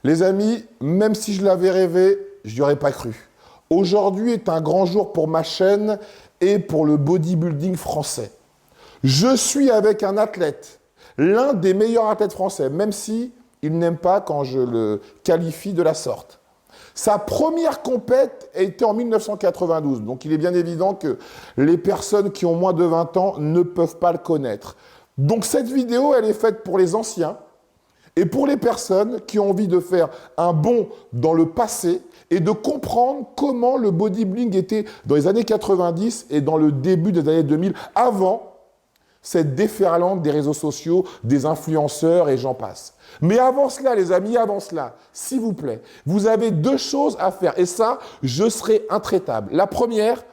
Les amis, même si je l'avais rêvé, je n'y aurais pas cru. Aujourd'hui est un grand jour pour ma chaîne et pour le bodybuilding français. Je suis avec un athlète, l'un des meilleurs athlètes français, même si il n'aime pas quand je le qualifie de la sorte. Sa première compète a été en 1992, donc il est bien évident que les personnes qui ont moins de 20 ans ne peuvent pas le connaître. Donc cette vidéo, elle est faite pour les anciens et pour les personnes qui ont envie de faire un bond dans le passé et de comprendre comment le bodybuilding était dans les années 90 et dans le début des années 2000, avant cette déferlante des réseaux sociaux, des influenceurs et j'en passe. Mais avant cela, les amis, avant cela, s'il vous plaît, vous avez deux choses à faire. Et ça, je serai intraitable. La première,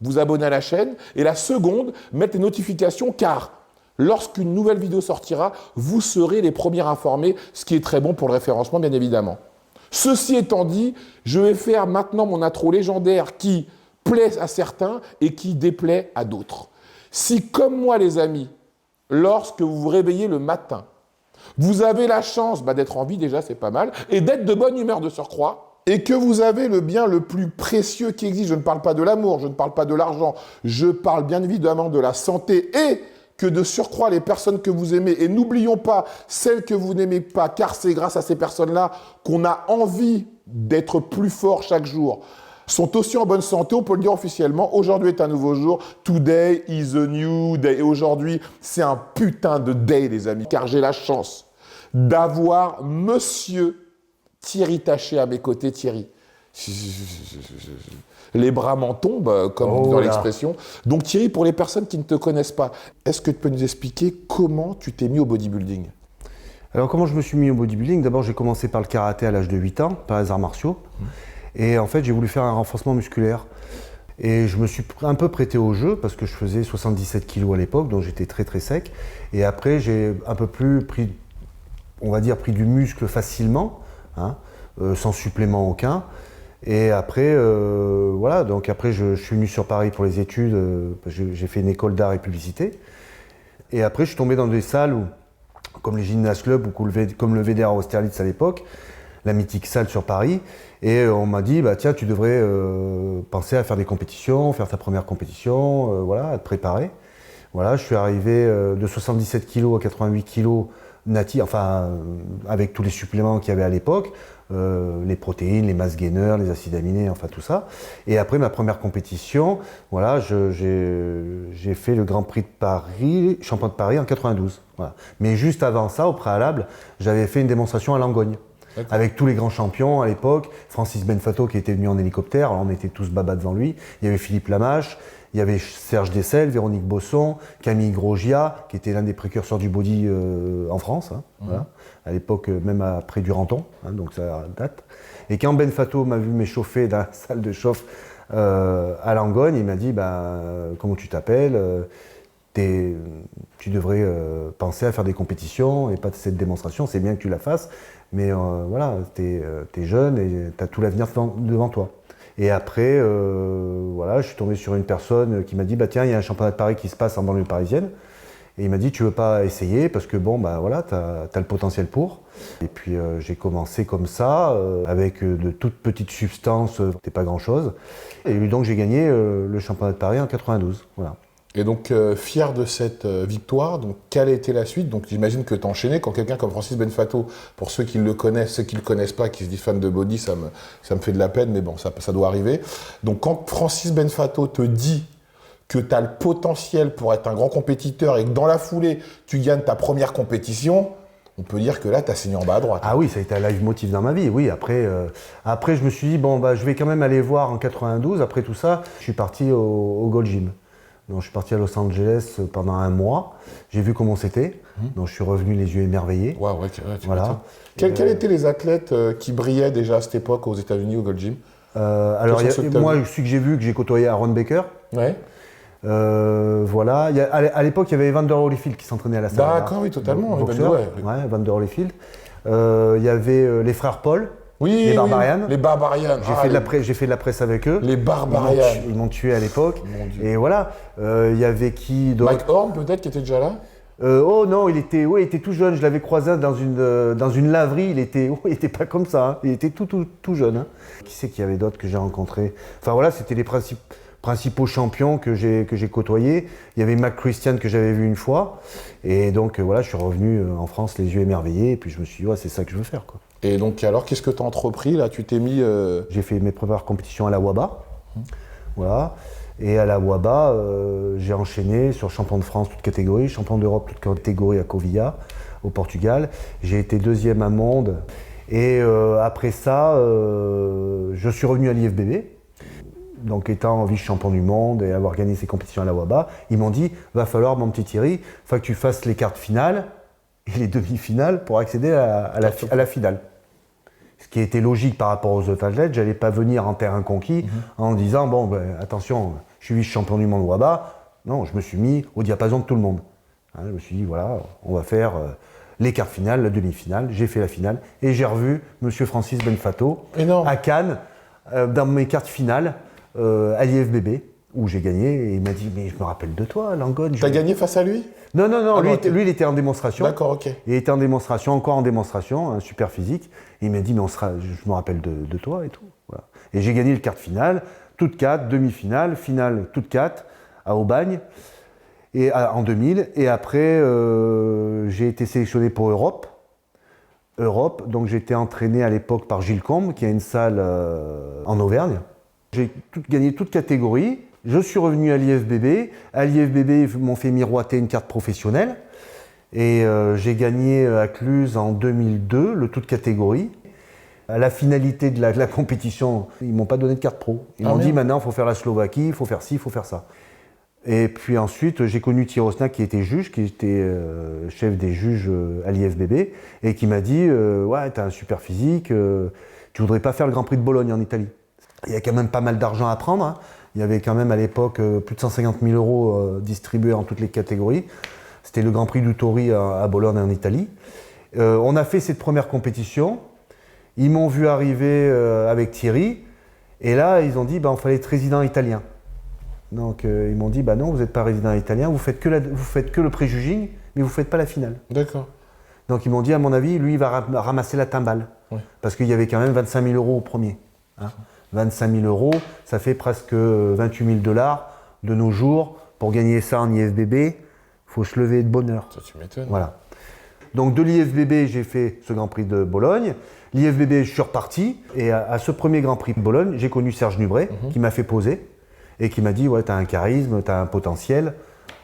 vous abonner à la chaîne. Et la seconde, mettre les notifications car lorsqu'une nouvelle vidéo sortira, vous serez les premiers informés, ce qui est très bon pour le référencement, bien évidemment. Ceci étant dit, je vais faire maintenant mon intro légendaire qui plaît à certains et qui déplaît à d'autres. Si, comme moi, les amis, lorsque vous vous réveillez le matin, vous avez la chance d'être en vie, déjà, c'est pas mal, et d'être de bonne humeur de surcroît, et que vous avez le bien le plus précieux qui existe, je ne parle pas de l'amour, je ne parle pas de l'argent, je parle bien évidemment de la santé, et que de surcroît les personnes que vous aimez, et n'oublions pas celles que vous n'aimez pas, car c'est grâce à ces personnes-là qu'on a envie d'être plus fort chaque jour, sont aussi en bonne santé, on peut le dire officiellement. Aujourd'hui est un nouveau jour. Today is a new day. Et aujourd'hui, c'est un putain de day, les amis, car j'ai la chance d'avoir monsieur Thierry Taché à mes côtés. Thierry, les bras m'en tombent, comme dans l'expression. Donc Thierry, pour les personnes qui ne te connaissent pas, est-ce que tu peux nous expliquer comment tu t'es mis au bodybuilding? Alors, comment je me suis mis au bodybuilding? D'abord, j'ai commencé par le karaté à l'âge de 8 ans, par les arts martiaux. Et en fait, j'ai voulu faire un renforcement musculaire. Et je me suis un peu prêté au jeu parce que je faisais 77 kilos à l'époque, donc j'étais très très sec. Et après, j'ai un peu plus pris, on va dire, pris du muscle facilement, hein, sans supplément aucun. Et après, voilà, donc après, je suis venu sur Paris pour les études. J'ai fait une école d'art et publicité. Et après, je suis tombé dans des salles où, comme les Gymnast Club ou comme le VDR Austerlitz à l'époque, la mythique salle sur Paris, et on m'a dit tiens, tu devrais penser à faire des compétitions, faire ta première compétition, voilà, à te préparer. Voilà, je suis arrivé de 77 kg à 88 kg natif, enfin avec tous les suppléments qu'il y avait à l'époque, les protéines, les mass gainers, les acides aminés, enfin tout ça. Et après ma première compétition, voilà, j'ai fait le Grand Prix de Paris, champion de Paris en 92. Voilà. Mais juste avant ça, au préalable, j'avais fait une démonstration à Langogne. Avec tous les grands champions à l'époque, Francis Benfato qui était venu en hélicoptère, alors on était tous baba devant lui, il y avait Philippe Lamache, il y avait Serge Dessel, Véronique Bosson, Camille Grosgia, qui était l'un des précurseurs du body en France, hein, voilà. À l'époque même après Duranton, hein, donc ça date. Et quand Benfato m'a vu m'échauffer dans la salle de chauffe à Langogne, il m'a dit comment tu t'appelles, tu devrais penser à faire des compétitions et pas de cette démonstration, c'est bien que tu la fasses, mais voilà, t'es jeune et t'as tout l'avenir devant toi. Et après, voilà, je suis tombé sur une personne qui m'a dit tiens, il y a un championnat de Paris qui se passe en banlieue parisienne. Et il m'a dit tu veux pas essayer parce que voilà, t'as le potentiel pour. Et puis j'ai commencé comme ça, avec de toutes petites substances, c'était pas grand chose. Et donc j'ai gagné le championnat de Paris en 92. Voilà. Et donc, fier de cette victoire, donc quelle a été la suite? Donc j'imagine que tu as enchaîné quand quelqu'un comme Francis Benfato, pour ceux qui le connaissent, ceux qui ne le connaissent pas, qui se disent fan de body, ça me fait de la peine, mais bon, ça doit arriver. Donc quand Francis Benfato te dit que tu as le potentiel pour être un grand compétiteur et que dans la foulée, tu gagnes ta première compétition, on peut dire que là, tu as signé en bas à droite. Ah oui, ça a été un live motif dans ma vie, oui. Après, je me suis dit, je vais quand même aller voir en 92, après tout ça, je suis parti au Gold Gym. Donc, je suis parti à Los Angeles pendant un mois, j'ai vu comment c'était, donc je suis revenu les yeux émerveillés. Ouais, voilà. Quels étaient les athlètes qui brillaient déjà à cette époque aux États-Unis au Gold Gym? Alors, moi, celui que j'ai vu, que j'ai côtoyé, Aaron Baker. Ouais. Voilà. À l'époque, il y avait Evander Holyfield qui s'entraînait à la salle. D'accord, oui, totalement. Evander Holyfield. Il y avait les frères Paul. Oui, les Barbarians. Les Barbarians. J'ai fait de la presse avec eux. Les Barbarians. Ils m'ont tué à l'époque. Et voilà. Il y avait qui d'autre? Mike Horn peut-être qui était déjà là? Oh non, il était tout jeune. Je l'avais croisé dans une laverie. Il était pas comme ça. Hein. Il était tout jeune. Hein. Qui c'est qu'il y avait d'autres que j'ai rencontrés? Enfin voilà, c'était les principaux champions que j'ai côtoyés. Il y avait Mac Christian que j'avais vu une fois. Et donc voilà, je suis revenu en France les yeux émerveillés. Et puis je me suis dit, ouais, c'est ça que je veux faire, quoi. Et donc alors, qu'est-ce que tu as entrepris là? Tu t'es mis... J'ai fait mes premières compétitions à la WABA. Voilà. Et à la WABA, j'ai enchaîné sur champion de France toute catégorie, champion d'Europe toute catégorie à Covilla, au Portugal. J'ai été 2e à monde. Et après ça, je suis revenu à l'IFBB. Donc étant vice-champion du monde et avoir gagné ces compétitions à la WABA, ils m'ont dit, va falloir, mon petit Thierry, faut que tu fasses les quarts de finale et les demi-finales pour accéder à la finale. Ce qui était logique par rapport aux autres athlètes, j'allais pas venir en terrain conquis en disant, bon, ben, attention, je suis vice-champion du monde WABA. Non, je me suis mis au diapason de tout le monde. Hein, je me suis dit, voilà, on va faire les quarts de finale, la demi-finale. J'ai fait la finale et j'ai revu M. Francis Benfato à Cannes, dans mes quarts de finale, à l'IFBB, où j'ai gagné. Et il m'a dit, mais je me rappelle de toi, Langone. T'as gagné face à lui? Non, lui, il était en démonstration. D'accord, ok. Il était en démonstration, encore en démonstration, un super physique. Et il m'a dit, mais je me rappelle de toi et tout. Voilà. Et j'ai gagné le quart de finale, toutes 4, demi-finale, finale, toutes 4, à Aubagne, en 2000. Et après, j'ai été sélectionné pour Europe. Donc j'ai été entraîné à l'époque par Gilles Combe, qui a une salle en Auvergne. J'ai gagné toutes catégories. Je suis revenu à l'IFBB. À l'IFBB, ils m'ont fait miroiter une carte professionnelle. Et j'ai gagné à Cluse en 2002, le toute catégorie. À la finalité de la compétition, ils ne m'ont pas donné de carte pro. Ils m'ont dit, maintenant, il faut faire la Slovaquie, il faut faire ci, il faut faire ça. Et puis ensuite, j'ai connu Thierry Osnac, qui était juge, qui était chef des juges à l'IFBB, et qui m'a dit, ouais, t'as un super physique, tu voudrais pas faire le Grand Prix de Bologne en Italie? Il y a quand même pas mal d'argent à prendre. Hein. Il y avait quand même à l'époque plus de 150 000 € distribués en toutes les catégories. C'était le Grand Prix du Tori à Bologne en Italie. On a fait cette première compétition. Ils m'ont vu arriver avec Thierry. Et là, ils ont dit, on fallait être résident italien. Donc ils m'ont dit, non, vous n'êtes pas résident italien, vous faites que le pré-juging, mais vous ne faites pas la finale. D'accord. Donc ils m'ont dit, à mon avis, lui, il va ramasser la timbale. Ouais. Parce qu'il y avait quand même 25 000 € au premier. Hein. 25 000 €, ça fait presque 28 000 $ de nos jours. Pour gagner ça en IFBB, il faut se lever de bonne heure. Ça, tu m'étonnes. Voilà. Donc de l'IFBB, j'ai fait ce Grand Prix de Bologne. L'IFBB, je suis reparti. Et à ce premier Grand Prix de Bologne, j'ai connu Serge Nubret, qui m'a fait poser et qui m'a dit, ouais, t'as un charisme, t'as un potentiel.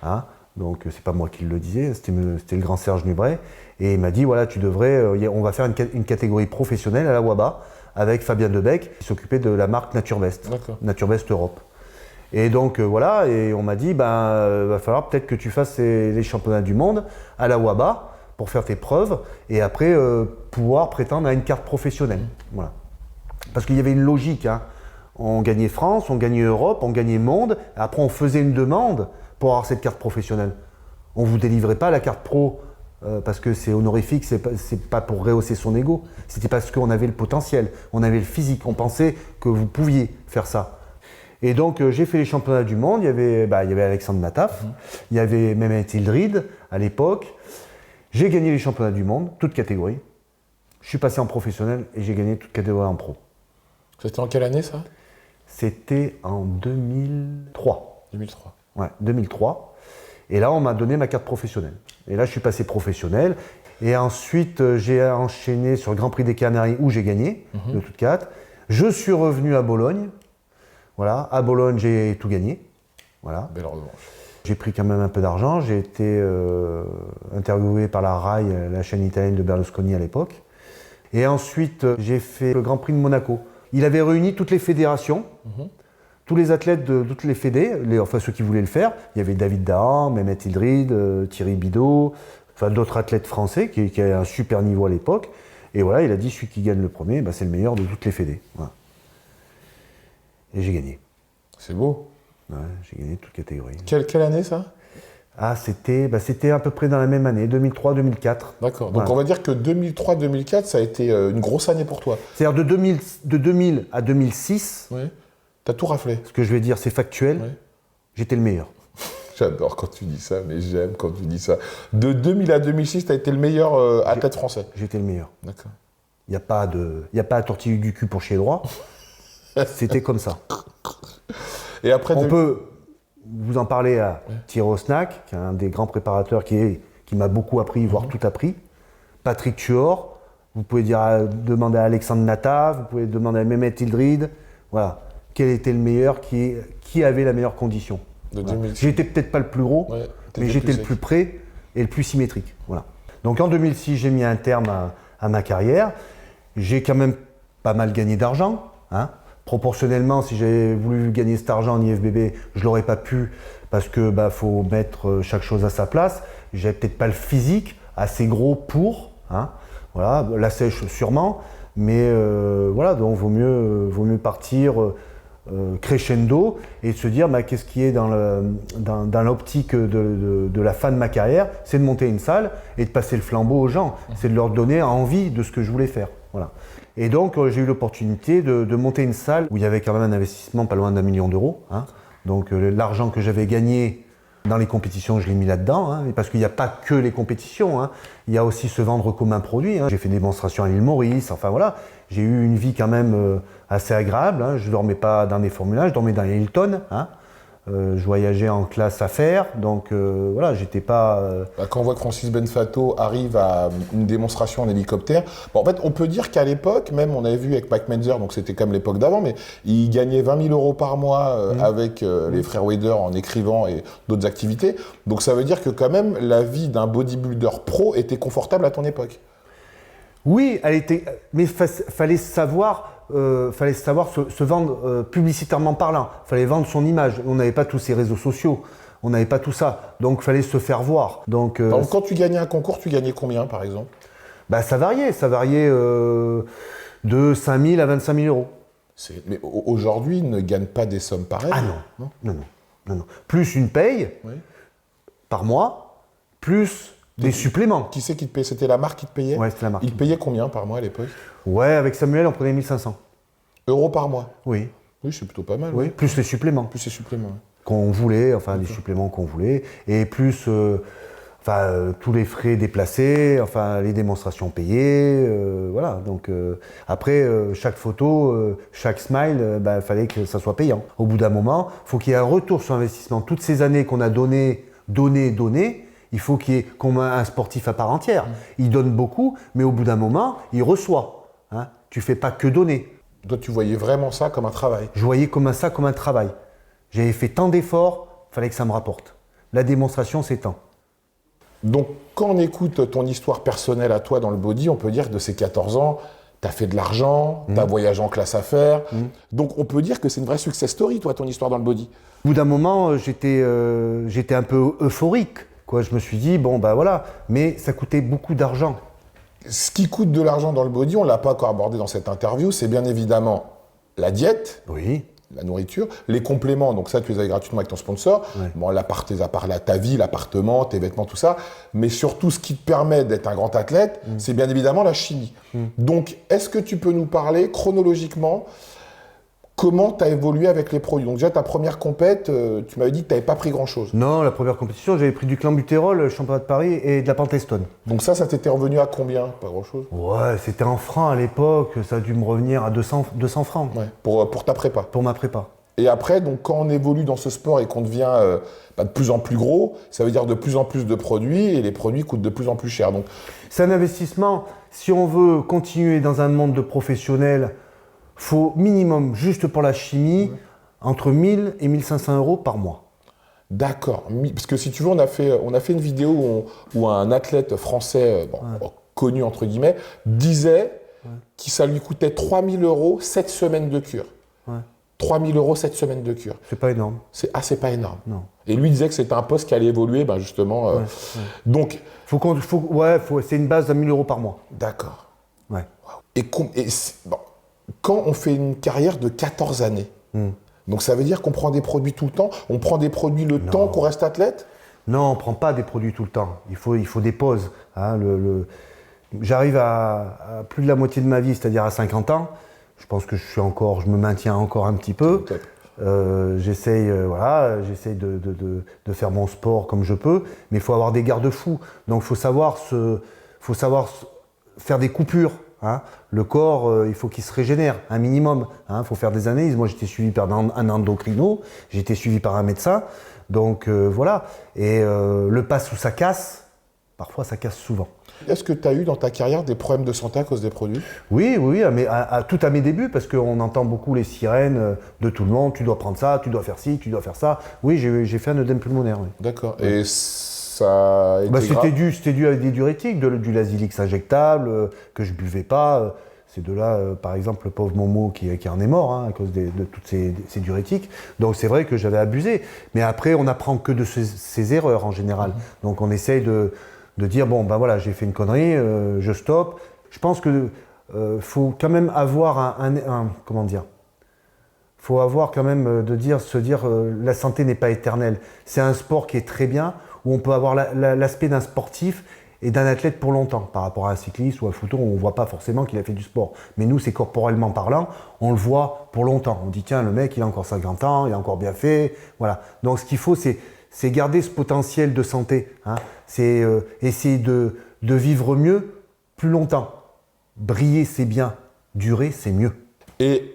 Hein. Donc c'est pas moi qui le disais, c'était le grand Serge Nubret. Et il m'a dit, voilà, tu devrais, on va faire une catégorie professionnelle à la WABA, avec Fabien Debec, qui s'occupait de la marque Naturebest, Naturebest Europe. Et donc voilà, et on m'a dit, va falloir peut-être que tu fasses les championnats du monde à la WABA pour faire tes preuves et après pouvoir prétendre à une carte professionnelle. Voilà. Parce qu'il y avait une logique, hein. On gagnait France, on gagnait Europe, on gagnait monde, et après on faisait une demande pour avoir cette carte professionnelle. On ne vous délivrait pas la carte pro parce que c'est honorifique, c'est pas pour rehausser son ego, c'était parce qu'on avait le potentiel, on avait le physique, on pensait que vous pouviez faire ça. Et donc j'ai fait les championnats du monde, il y avait Alexandre Mataf, il y avait Mehmet Ildrid à l'époque. J'ai gagné les championnats du monde, toutes catégories. Je suis passé en professionnel et j'ai gagné toutes catégories en pro. C'était en quelle année ça? C'était en 2003. 2003. Ouais, 2003. Et là, on m'a donné ma carte professionnelle. Et là, je suis passé professionnel. Et ensuite, j'ai enchaîné sur le Grand Prix des Canaries où j'ai gagné, de toutes 4. Je suis revenu à Bologne. Voilà, à Bologne, j'ai tout gagné. Voilà. Belle revanche. J'ai pris quand même un peu d'argent. J'ai été interviewé par la RAI, la chaîne italienne de Berlusconi à l'époque. Et ensuite, j'ai fait le Grand Prix de Monaco. Il avait réuni toutes les fédérations, tous les athlètes de toutes les fédés, enfin ceux qui voulaient le faire. Il y avait David Dahan, Mehmet Ildrid, Thierry Bidot, enfin d'autres athlètes français qui avaient un super niveau à l'époque. Et voilà, il a dit celui qui gagne le premier, c'est le meilleur de toutes les fédés. Voilà. Et j'ai gagné. C'est beau. Ouais, j'ai gagné toutes catégories. Quelle année ça? Ah, c'était à peu près dans la même année, 2003-2004. D'accord. Donc on va dire que 2003-2004, ça a été une grosse année pour toi. C'est-à-dire de 2000 à 2006. Oui. T'as tout raflé. Ce que je vais dire, c'est factuel. Oui. J'étais le meilleur. J'adore quand tu dis ça, mais j'aime quand tu dis ça. De 2000 à 2006, tu as été le meilleur athlète français. J'étais le meilleur. D'accord. Il n'y a pas à tortiller du cul pour chier droit. C'était comme ça. Et après, On peut vous en parler à Thierry Osnac, qui est un des grands préparateurs qui m'a beaucoup appris, voire tout appris. Patrick Tuor, vous pouvez demander à Alexandre Nata, vous pouvez demander à Mehmet Ildrid. Voilà. Quel était le meilleur, qui avait la meilleure condition. Voilà. J'étais peut-être pas le plus gros, mais j'étais le plus près et le plus symétrique. Voilà. Donc en 2006, j'ai mis un terme à ma carrière. J'ai quand même pas mal gagné d'argent. Hein. Proportionnellement, si j'avais voulu gagner cet argent en IFBB, je l'aurais pas pu parce que faut mettre chaque chose à sa place. J'avais peut-être pas le physique assez gros pour. Hein. Voilà, la sèche sûrement, mais voilà, donc vaut mieux partir crescendo et se dire qu'est-ce qui est dans l'optique de la fin de ma carrière, c'est de monter une salle et de passer le flambeau aux gens, c'est de leur donner envie de ce que je voulais faire. Voilà. Et donc j'ai eu l'opportunité de monter une salle où il y avait quand même un investissement pas loin d'1 million d'euros. Hein. Donc l'argent que j'avais gagné dans les compétitions, je l'ai mis là-dedans, hein, parce qu'il n'y a pas que les compétitions, hein. Il y a aussi se vendre comme un produit. Hein. J'ai fait des démonstrations à l'île Maurice, enfin voilà. J'ai eu une vie quand même assez agréable. Hein. Je ne dormais pas dans des Formule 1, je dormais dans les Hilton. Hein. Je voyageais en classe affaires, donc voilà, j'étais pas... Quand on voit que Francis Benfato arrive à une démonstration en hélicoptère, en fait, on peut dire qu'à l'époque, même on avait vu avec Mike Menzer, donc c'était comme l'époque d'avant, mais il gagnait 20 000 euros par mois avec les frères Weider en écrivant et d'autres activités. Donc ça veut dire que quand même, la vie d'un bodybuilder pro était confortable à ton époque. Oui, elle était, mais fallait savoir se vendre publicitairement parlant. Fallait vendre son image. On n'avait pas tous ces réseaux sociaux. On n'avait pas tout ça. Donc, fallait se faire voir. Donc, quand tu gagnais un concours, tu gagnais combien, par exemple? Ça variait. Ça variait de 5 000 à 25 000 euros. Mais aujourd'hui, ils ne gagnent pas des sommes pareilles. Ah non. Plus une paye par mois, plus des suppléments. Qui c'est qui te payait? C'était la marque qui te payait? Ouais, c'était la marque. Il te payait combien par mois à l'époque? Ouais, avec Samuel, on prenait 1 500. Euros par mois? Oui. Oui, c'est plutôt pas mal. Oui, plus les suppléments. Plus les suppléments. Qu'on voulait, enfin des suppléments qu'on voulait, et plus tous les frais déplacés, enfin les démonstrations payées, voilà. Donc après, chaque photo, chaque smile, fallait que ça soit payant. Au bout d'un moment, il faut qu'il y ait un retour sur investissement. Toutes ces années qu'on a donné, il faut qu'on ait un sportif à part entière. Il donne beaucoup, mais au bout d'un moment, il reçoit. Hein. Tu ne fais pas que donner. Toi, tu voyais vraiment ça comme un travail? Je voyais ça comme un travail. J'avais fait tant d'efforts, il fallait que ça me rapporte. La démonstration, c'est tant. Donc, quand on écoute ton histoire personnelle à toi dans le body, on peut dire que de ces 14 ans, tu as fait de l'argent, tu as voyagé en classe affaires. Donc, on peut dire que c'est une vraie success story, toi, ton histoire dans le body. Au bout d'un moment, j'étais un peu euphorique. Quoi. Je me suis dit, voilà, mais ça coûtait beaucoup d'argent. Ce qui coûte de l'argent dans le body, on ne l'a pas encore abordé dans cette interview, c'est bien évidemment la diète, la nourriture, les compléments, donc ça tu les as gratuitement avec ton sponsor, ta vie, l'appartement, tes vêtements, tout ça, mais surtout ce qui te permet d'être un grand athlète, c'est bien évidemment la chimie. Donc est-ce que tu peux nous parler chronologiquement comment tu as évolué avec les produits? Donc déjà, ta première compète, tu m'avais dit que tu n'avais pas pris grand-chose. Non, la première compétition, j'avais pris du clenbuterol, le championnat de Paris, et de la pentestone. Donc ça t'était revenu à combien? Pas grand-chose? Ouais, c'était en francs à l'époque, ça a dû me revenir à 200 francs. Ouais, pour ta prépa? Pour ma prépa. Et après, donc, quand on évolue dans ce sport et qu'on devient de plus en plus gros, ça veut dire de plus en plus de produits, et les produits coûtent de plus en plus cher. Donc, c'est un investissement. Si on veut continuer dans un monde de professionnels, faut minimum, juste pour la chimie, entre 1000 et 1500 euros par mois. D'accord. Parce que si tu veux, on a fait une vidéo où un athlète français, connu entre guillemets, disait que ça lui coûtait 3000 euros 7 semaines de cure. 3000 euros 7 semaines de cure. C'est pas énorme. C'est pas énorme. Non. Et lui disait que c'était un poste qui allait évoluer, justement. Donc, c'est une base de 1000 euros par mois. D'accord. Ouais. Quand on fait une carrière de 14 années, donc ça veut dire qu'on prend des produits tout le temps, on prend des produits temps qu'on reste athlète? Non, on ne prend pas des produits tout le temps. Il faut des pauses. Hein. J'arrive à plus de la moitié de ma vie, c'est-à-dire à 50 ans. Je pense que je me maintiens encore un petit peu. J'essaye de faire mon sport comme je peux, mais il faut avoir des garde-fous. Donc il faut savoir faire des coupures. Hein. Le corps, il faut qu'il se régénère, un minimum. Il faut faire des analyses. Moi, j'étais suivi par un endocrino, j'ai été suivi par un médecin. Donc voilà. Et le pass où ça casse, parfois ça casse souvent. Est-ce que tu as eu dans ta carrière des problèmes de santé à cause des produits? Oui, tout à mes débuts, parce qu'on entend beaucoup les sirènes de tout le monde. Tu dois prendre ça, tu dois faire ci, tu dois faire ça. Oui, j'ai fait un œdème pulmonaire. Oui. D'accord. Et ça a été grave? C'était dû à des diurétiques, du Lasix injectable, que je buvais pas. C'est de là, par exemple, le pauvre Momo qui en est mort à cause de toutes ces diurétiques. Donc c'est vrai que j'avais abusé. Mais après, on n'apprend que de ses erreurs en général. Donc on essaye de dire, bon, ben voilà, j'ai fait une connerie, je stoppe. Je pense que faut quand même avoir comment dire, faut avoir quand même se dire, la santé n'est pas éternelle. C'est un sport qui est très bien, où on peut avoir l'aspect d'un sportif et d'un athlète pour longtemps, par rapport à un cycliste ou un footeur, on ne voit pas forcément qu'il a fait du sport. Mais nous, c'est corporellement parlant, on le voit pour longtemps. On dit, tiens, le mec, il a encore 50 ans, il a encore bien fait. Voilà. Donc ce qu'il faut, c'est garder ce potentiel de santé. C'est essayer de vivre mieux plus longtemps. Briller, c'est bien. Durer, c'est mieux. Et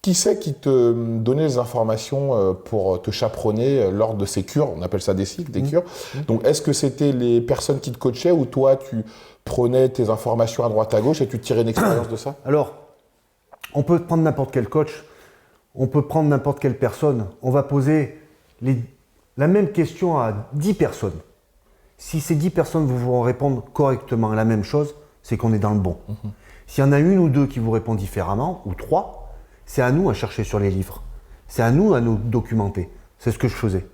qui c'est qui te donnait les informations pour te chaperonner lors de ces cures? On appelle ça des cycles, des cures. Donc, est-ce que c'était les personnes qui te coachaient ou toi, tu prenais tes informations à droite à gauche et tu tirais une expérience de ça? Alors, on peut prendre n'importe quel coach, on peut prendre n'importe quelle personne. On va poser la même question à 10 personnes. Si ces 10 personnes vont répondre correctement à la même chose, c'est qu'on est dans le bon. S'il y en a une ou deux qui vous répondent différemment, ou 3, c'est à nous à chercher sur les livres. C'est à nous documenter. C'est ce que je faisais.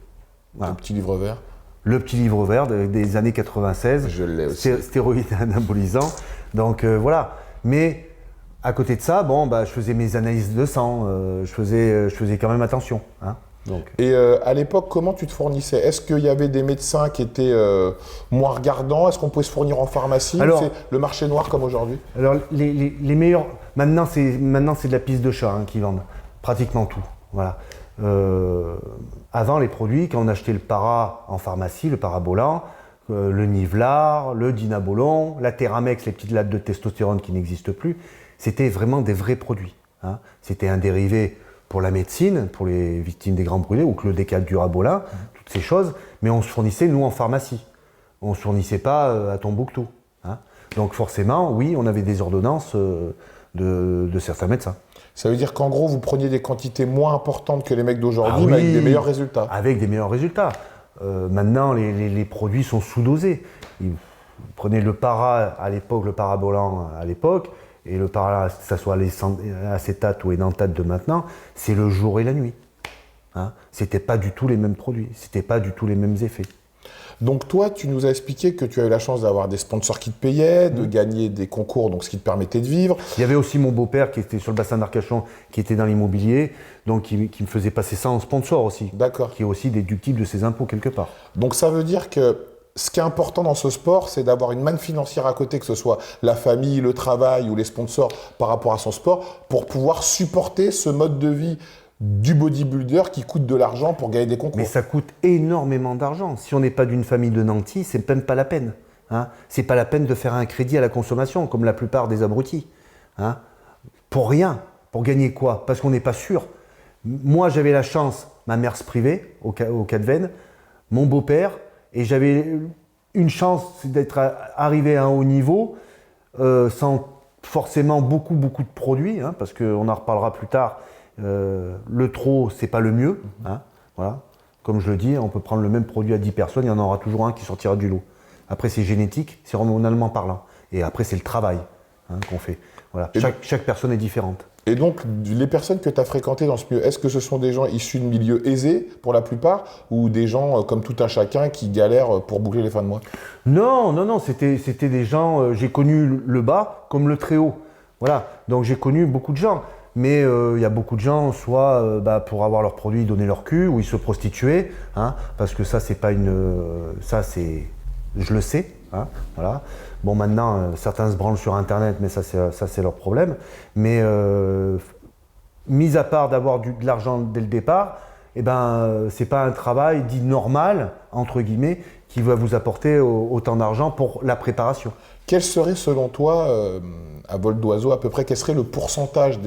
Voilà. Le petit livre vert. Le petit livre vert des années 96. Je l'ai aussi. Stéroïdes anabolisants. Donc voilà. Mais à côté de ça, je faisais mes analyses de sang. Je faisais quand même attention. Donc. Et à l'époque, comment tu te fournissais? Est-ce qu'il y avait des médecins qui étaient moins regardants? Est-ce qu'on pouvait se fournir en pharmacie? Alors, c'est le marché noir comme aujourd'hui? Alors les meilleurs, maintenant c'est de la pisse de chat qui vendent pratiquement tout. Voilà. Avant les produits, quand on achetait le para en pharmacie, le parabolan, le Nivlar, le Dinabolon, la Theramex, les petites lattes de testostérone qui n'existent plus, c'était vraiment des vrais produits. C'était un dérivé pour la médecine, pour les victimes des grands brûlés, ou que le décal du Rabolin, toutes ces choses, mais on se fournissait, nous, en pharmacie. On ne se fournissait pas à Tombouctou. Donc forcément, oui, on avait des ordonnances de certains médecins. Ça veut dire qu'en gros, vous preniez des quantités moins importantes que les mecs d'aujourd'hui, mais avec des meilleurs résultats. Avec des meilleurs résultats. Maintenant, les produits sont sous-dosés. Vous prenez le para à l'époque, le parabolan à l'époque, et le para, que ce soit l'acétate ou édentate de maintenant, c'est le jour et la nuit. C'était pas du tout les mêmes produits, c'était pas du tout les mêmes effets. Donc toi, tu nous as expliqué que tu as eu la chance d'avoir des sponsors qui te payaient, de gagner des concours, donc ce qui te permettait de vivre. Il y avait aussi mon beau-père qui était sur le bassin d'Arcachon, qui était dans l'immobilier, donc qui me faisait passer ça en sponsor aussi. D'accord. Qui est aussi déductible de ses impôts quelque part. Donc ça veut dire que ce qui est important dans ce sport, c'est d'avoir une manne financière à côté, que ce soit la famille, le travail ou les sponsors par rapport à son sport, pour pouvoir supporter ce mode de vie du bodybuilder qui coûte de l'argent pour gagner des concours. Mais ça coûte énormément d'argent. Si on n'est pas d'une famille de nantis, c'est même pas la peine. C'est pas la peine de faire un crédit à la consommation, comme la plupart des abrutis. Pour rien. Pour gagner quoi? Parce qu'on n'est pas sûr. Moi, j'avais la chance, ma mère se privait au Cadven, mon beau-père, et j'avais une chance d'être arrivé à un haut niveau sans forcément beaucoup de produits, parce qu'on en reparlera plus tard. Le trop, c'est pas le mieux. Voilà. Comme je le dis, on peut prendre le même produit à 10 personnes, il y en aura toujours un qui sortira du lot. Après, c'est génétique, c'est hormonalement parlant. Et après, c'est le travail qu'on fait. Voilà. Chaque personne est différente. Et donc, les personnes que tu as fréquentées dans ce milieu, est-ce que ce sont des gens issus de milieux aisés, pour la plupart, ou des gens comme tout un chacun qui galèrent pour boucler les fins de mois? Non, c'était des gens, j'ai connu le bas comme le très haut. Voilà, donc j'ai connu beaucoup de gens. Mais il y a beaucoup de gens, soit pour avoir leurs produits, ils donnaient leur cul, ou ils se prostituaient, parce que ça, c'est pas ça, c'est... Je le sais, voilà. Bon, maintenant, certains se branlent sur Internet, mais ça, c'est leur problème. Mais mis à part d'avoir de l'argent dès le départ, eh ben, c'est pas un travail dit normal, entre guillemets, qui va vous apporter autant d'argent pour la préparation. Quel serait selon toi, à vol d'oiseau à peu près, quel serait le pourcentage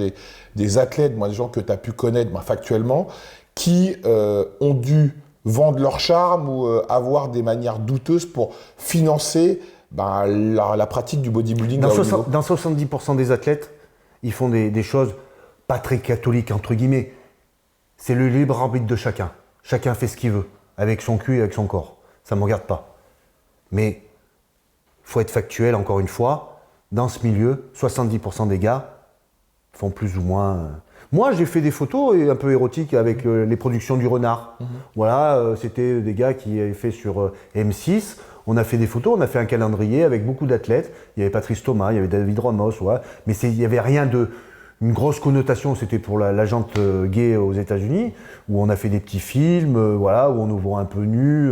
des athlètes, des gens que tu as pu connaître factuellement, qui ont dû vendre leur charme ou avoir des manières douteuses pour financer la pratique du bodybuilding dans 70% des athlètes, ils font des choses pas très catholiques, entre guillemets. C'est le libre arbitre de chacun. Chacun fait ce qu'il veut, avec son cul et avec son corps. Ça ne me regarde pas. Mais il faut être factuel, encore une fois. Dans ce milieu, 70% des gars font plus ou moins... Moi, j'ai fait des photos un peu érotiques avec les productions du Renard. Voilà, c'était des gars qui avaient fait sur M6. On a fait des photos, on a fait un calendrier avec beaucoup d'athlètes. Il y avait Patrice Thomas, il y avait David Ramos, ouais. Mais il n'y avait rien une grosse connotation. C'était pour la jante gay aux États-Unis, où on a fait des petits films, voilà, où on nous voit un peu nus,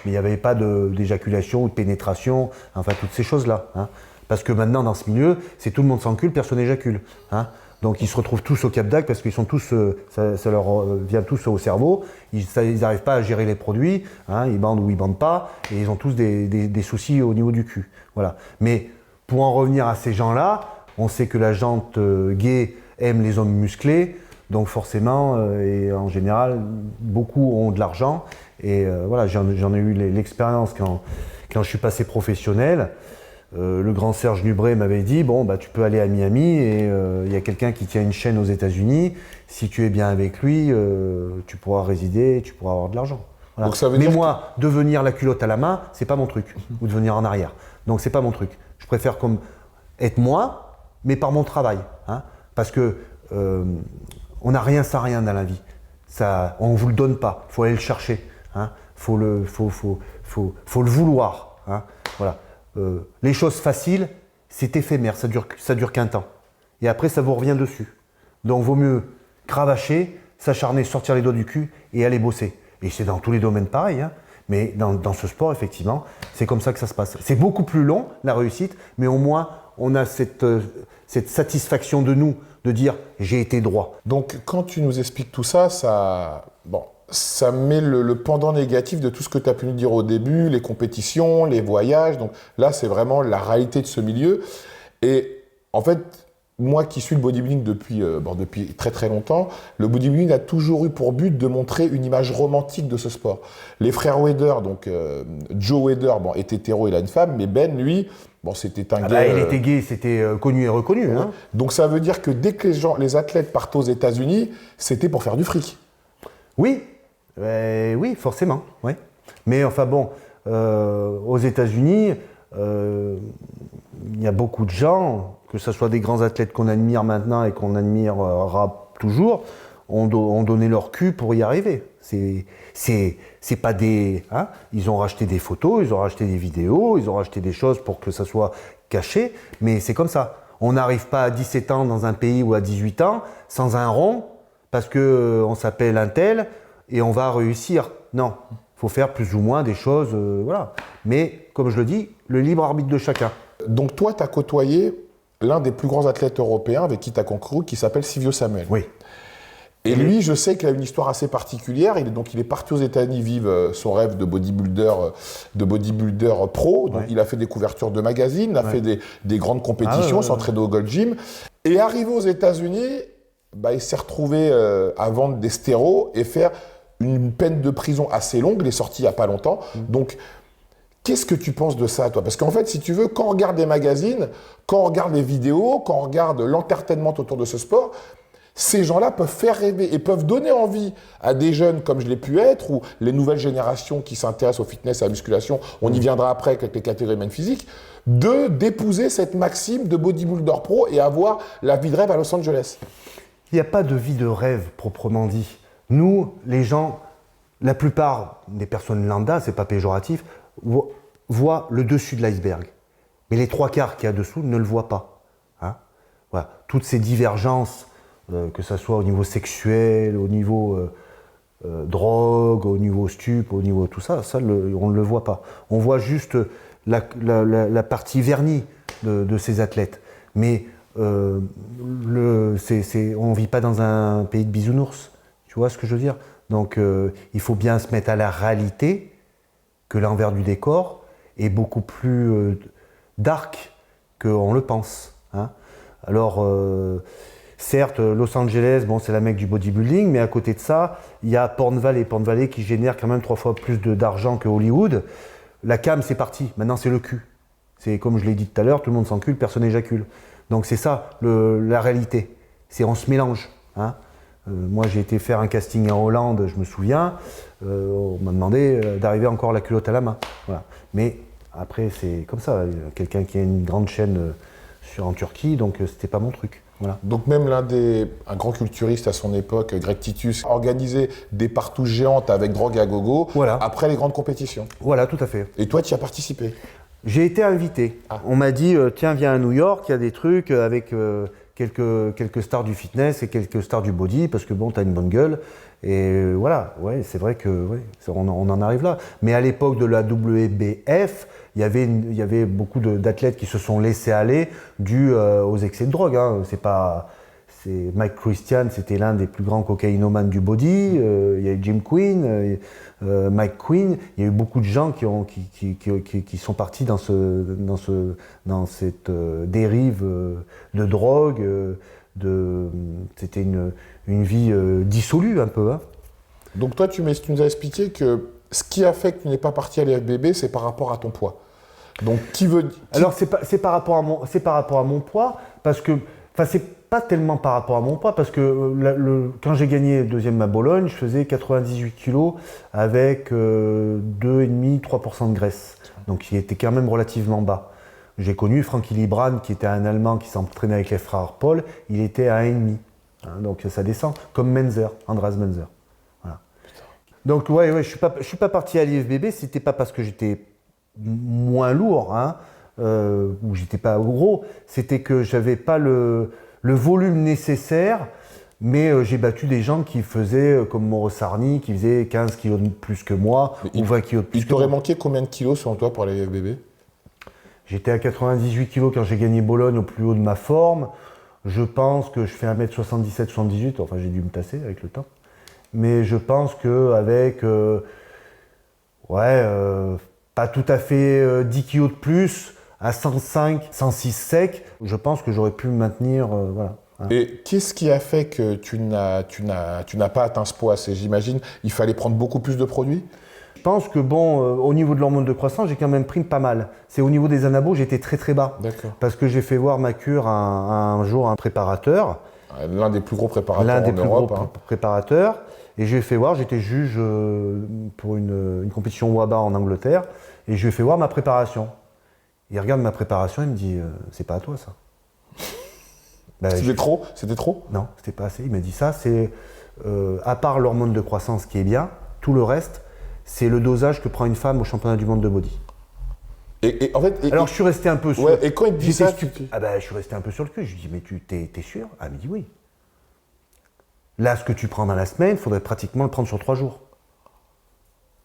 mais il n'y avait pas d'éjaculation ou de pénétration, enfin toutes ces choses-là. Hein. Parce que maintenant, dans ce milieu, c'est tout le monde s'encule, personne n'éjacule. Hein. Donc ils se retrouvent tous au Cap d'Agde parce qu'ils sont tous, ça leur vient tous au cerveau. Ils n'arrivent pas à gérer les produits, hein, ils bandent ou ils bandent pas, et ils ont tous des soucis au niveau du cul. Voilà. Mais pour en revenir à ces gens-là, on sait que la jante gay aime les hommes musclés, donc forcément, et en général, beaucoup ont de l'argent. Et voilà, j'en ai eu l'expérience quand je suis passé professionnel. Le grand Serge Nubré m'avait dit, bon, tu peux aller à Miami et il y a quelqu'un qui tient une chaîne aux États-Unis. Si tu es bien avec lui, tu pourras résider, tu pourras avoir de l'argent. Voilà. Donc ça veut Mais dire moi, devenir la culotte à la main, c'est pas mon truc. Ou devenir en arrière. Donc c'est pas mon truc. Je préfère être moi, mais par mon travail. Hein, parce que on n'a rien sans rien dans la vie. Ça, on ne vous le donne pas. Il faut aller le chercher. Hein, faut le vouloir. Hein, voilà. Les choses faciles, c'est éphémère, ça dure qu'un temps. Et après, ça vous revient dessus. Donc, vaut mieux cravacher, s'acharner, sortir les doigts du cul et aller bosser. Et c'est dans tous les domaines pareil, hein. Mais dans ce sport, effectivement, c'est comme ça que ça se passe. C'est beaucoup plus long, la réussite, mais au moins, on a cette satisfaction de nous, de dire « j'ai été droit ». Donc, quand tu nous expliques tout ça, ça met le pendant négatif de tout ce que tu as pu nous dire au début, les compétitions, les voyages. Donc là, c'est vraiment la réalité de ce milieu. Et en fait, moi qui suis le bodybuilding depuis très très longtemps, le bodybuilding a toujours eu pour but de montrer une image romantique de ce sport. Les frères Weider, donc Joe Weider, est hétéro, il a une femme, mais Ben, lui, c'était un gay. Il était gay, c'était connu et reconnu. Ouais. Hein. Donc ça veut dire que dès que les athlètes partent aux États-Unis, c'était pour faire du fric. Oui. Oui, forcément. Ouais. Mais enfin bon, aux États-Unis, il y a beaucoup de gens, que ce soit des grands athlètes qu'on admire maintenant et qu'on admirera toujours, ont donné leur cul pour y arriver. C'est pas des... Hein, ils ont racheté des photos, ils ont racheté des vidéos, ils ont racheté des choses pour que ça soit caché, mais c'est comme ça. On n'arrive pas à 17 ans dans un pays ou à 18 ans sans un rond parce qu'on s'appelle un tel et on va réussir. Non, il faut faire plus ou moins des choses, voilà. Mais comme je le dis, le libre arbitre de chacun. Donc toi, tu as côtoyé l'un des plus grands athlètes européens avec qui tu as concouru, qui s'appelle Silvio Samuel. Oui. Et lui, je sais qu'il a une histoire assez particulière. Il est parti aux États-Unis vivre son rêve de bodybuilder pro. Donc, il a fait des couvertures de magazines, il a fait des grandes compétitions, s'entraîner au Gold Gym. Et arrivé aux États-Unis, il s'est retrouvé à vendre des stéros et faire une peine de prison assez longue. Il est sorti il n'y a pas longtemps. Donc, qu'est-ce que tu penses de ça, toi? Parce qu'en fait, si tu veux, quand on regarde les magazines, quand on regarde les vidéos, quand on regarde l'entertainment autour de ce sport, ces gens-là peuvent faire rêver et peuvent donner envie à des jeunes comme je l'ai pu être ou les nouvelles générations qui s'intéressent au fitness, à la musculation, on y viendra après avec les catégories men physiques, d'épouser cette maxime de bodybuilder pro et avoir la vie de rêve à Los Angeles. Il n'y a pas de vie de rêve proprement dit. Nous, les gens, la plupart des personnes lambda, c'est pas péjoratif, voient le dessus de l'iceberg. Mais les trois quarts qu'il y a dessous ne le voient pas. Hein, voilà. Toutes ces divergences, que ce soit au niveau sexuel, au niveau drogue, au niveau stup, au niveau tout ça, on ne le voit pas. On voit juste la partie vernie de ces athlètes. Mais on ne vit pas dans un pays de bisounours. Tu vois ce que je veux dire? Donc il faut bien se mettre à la réalité que l'envers du décor est beaucoup plus dark qu'on le pense. Hein. Alors, certes, Los Angeles, bon, c'est la mecque du bodybuilding, mais à côté de ça, il y a Porn Valley qui génère quand même 3 fois plus d'argent que Hollywood. La cam, c'est parti. Maintenant, c'est le cul. C'est comme je l'ai dit tout à l'heure, tout le monde s'encule, personne n'éjacule. Donc c'est ça, la réalité. C'est on se mélange. Hein. Moi, j'ai été faire un casting en Hollande, je me souviens. On m'a demandé d'arriver encore la culotte à la main. Voilà. Mais après, c'est comme ça. Quelqu'un qui a une grande chaîne en Turquie, donc c'était pas mon truc. Voilà. Donc même un grand culturiste à son époque, Greg Titus, organisait des partouches géantes avec drogue à gogo après les grandes compétitions. Voilà, tout à fait. Et toi, tu y as participé? J'ai été invité. Ah. On m'a dit, tiens, viens à New York, il y a des trucs avec quelques stars du fitness et quelques stars du body, parce que bon, t'as une bonne gueule. Et voilà, ouais, c'est vrai que on en arrive là. Mais à l'époque de la WBF, il y avait beaucoup d'athlètes qui se sont laissés aller dû aux excès de drogue. Hein. Mike Christian, c'était l'un des plus grands cocaïnomanes du body. Il y a eu Jim Quinn, Mike Quinn. Il y a eu beaucoup de gens qui sont partis dans cette dérive de drogue. C'était une vie dissolue un peu. Hein. Donc toi, tu nous as expliqué que ce qui a fait que tu n'es pas parti à l'IFBB, c'est par rapport à ton poids. Donc Alors c'est par rapport à mon poids, parce que, enfin c'est pas tellement par rapport à mon poids, parce que quand j'ai gagné deuxième à Bologne, je faisais 98 kg avec 2,5-3% de graisse, donc il était quand même relativement bas. J'ai connu Frankie Libran, qui était un Allemand qui s'entraînait avec les frères Paul, il était à 1,5. Hein, donc ça descend, comme Menzer, Andras Menzer. Voilà. Donc ouais, je suis pas parti à l'IFBB, c'était pas parce que j'étais moins lourd, hein, ou j'étais pas gros, c'était que j'avais pas le volume nécessaire, mais j'ai battu des gens qui faisaient, comme Mauro Sarni, qui faisait 15 kilos de plus que moi, ou 20 kilos de plus que moi. Il t'aurait manqué combien de kilos selon toi pour l'IFBB? J'étais à 98 kg quand j'ai gagné Bologne au plus haut de ma forme. Je pense que je fais 1m77-78, enfin j'ai dû me tasser avec le temps. Mais je pense qu'avec, pas tout à fait 10 kg de plus, à 105, 106 sec, je pense que j'aurais pu me maintenir, voilà. Hein. Et qu'est-ce qui a fait que tu n'as pas atteint ce poids? J'imagine, il fallait prendre beaucoup plus de produits? Je pense que au niveau de l'hormone de croissance, j'ai quand même pris pas mal. C'est au niveau des anabos, j'étais très très bas. D'accord. Parce que j'ai fait voir ma cure un jour à un préparateur. L'un des plus gros préparateurs en Europe. Préparateurs. Et je lui ai fait voir, j'étais juge pour une compétition WABA en Angleterre. Et je lui ai fait voir ma préparation. Il regarde ma préparation, il me dit, c'est pas à toi ça. C'était trop? C'était trop? Non, c'était pas assez. Il m'a dit ça, c'est à part l'hormone de croissance qui est bien, tout le reste, c'est le dosage que prend une femme au championnat du monde de body. Alors je suis resté un peu sur. Ouais, et quand il te dit ça, je suis resté un peu sur le cul. Je lui dis mais t'es sûr? Ah, il me dit oui. Là, ce que tu prends dans la semaine, il faudrait pratiquement le prendre sur 3 jours.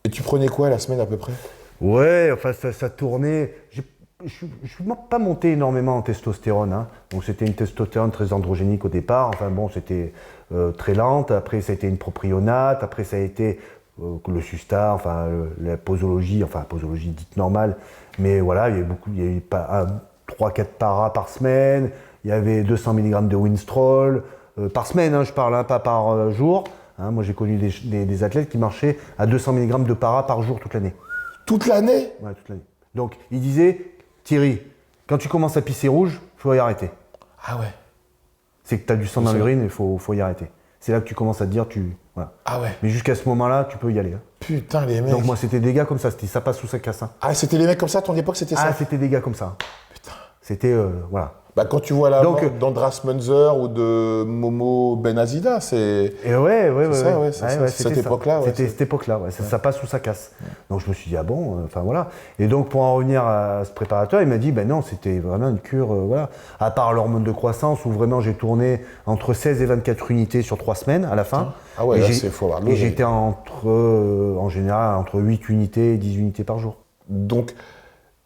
Et tu prenais quoi la semaine à peu près? Ouais, enfin ça tournait. Je suis pas monté énormément en testostérone. Hein. Donc c'était une testostérone très androgénique au départ. Enfin bon, c'était très lente. Après ça a été une propionate. Après ça a été le Susta, enfin la posologie dite normale. Mais voilà, il y a eu 3-4 paras par semaine. Il y avait 200 mg de Winstrol par semaine. Hein, je parle, hein, pas par jour. Hein, moi j'ai connu des athlètes qui marchaient à 200 mg de para par jour toute l'année. Toute l'année? Ouais, toute l'année. Donc il disait, Thierry, quand tu commences à pisser rouge, il faut y arrêter. Ah ouais. C'est que tu as du sang dans l'urine, il faut y arrêter. C'est là que tu commences à te dire, voilà. Ah ouais. Mais jusqu'à ce moment-là, tu peux y aller. Hein. Putain, les mecs. Donc moi, c'était des gars comme ça, ça passe ou ça casse. Hein. Ah, c'était les mecs comme ça, à ton époque, c'était ça? Ah, c'était des gars comme ça. Putain. C'était, voilà. Bah, quand tu vois la mort d'Andras Munzer ou de Momo Benazida, c'est... Et ouais. C'est cette époque-là. C'était cette époque-là, ouais. Ça passe ou ça casse. Ouais. Donc je me suis dit, ah bon, enfin voilà. Et donc pour en revenir à ce préparateur, il m'a dit, ben non, c'était vraiment une cure, voilà. À part l'hormone de croissance, où vraiment j'ai tourné entre 16 et 24 unités sur 3 semaines à la fin. Ah ouais, là, c'est faut avoir de l'eau. Et j'étais en général, entre 8 unités et 10 unités par jour. Donc,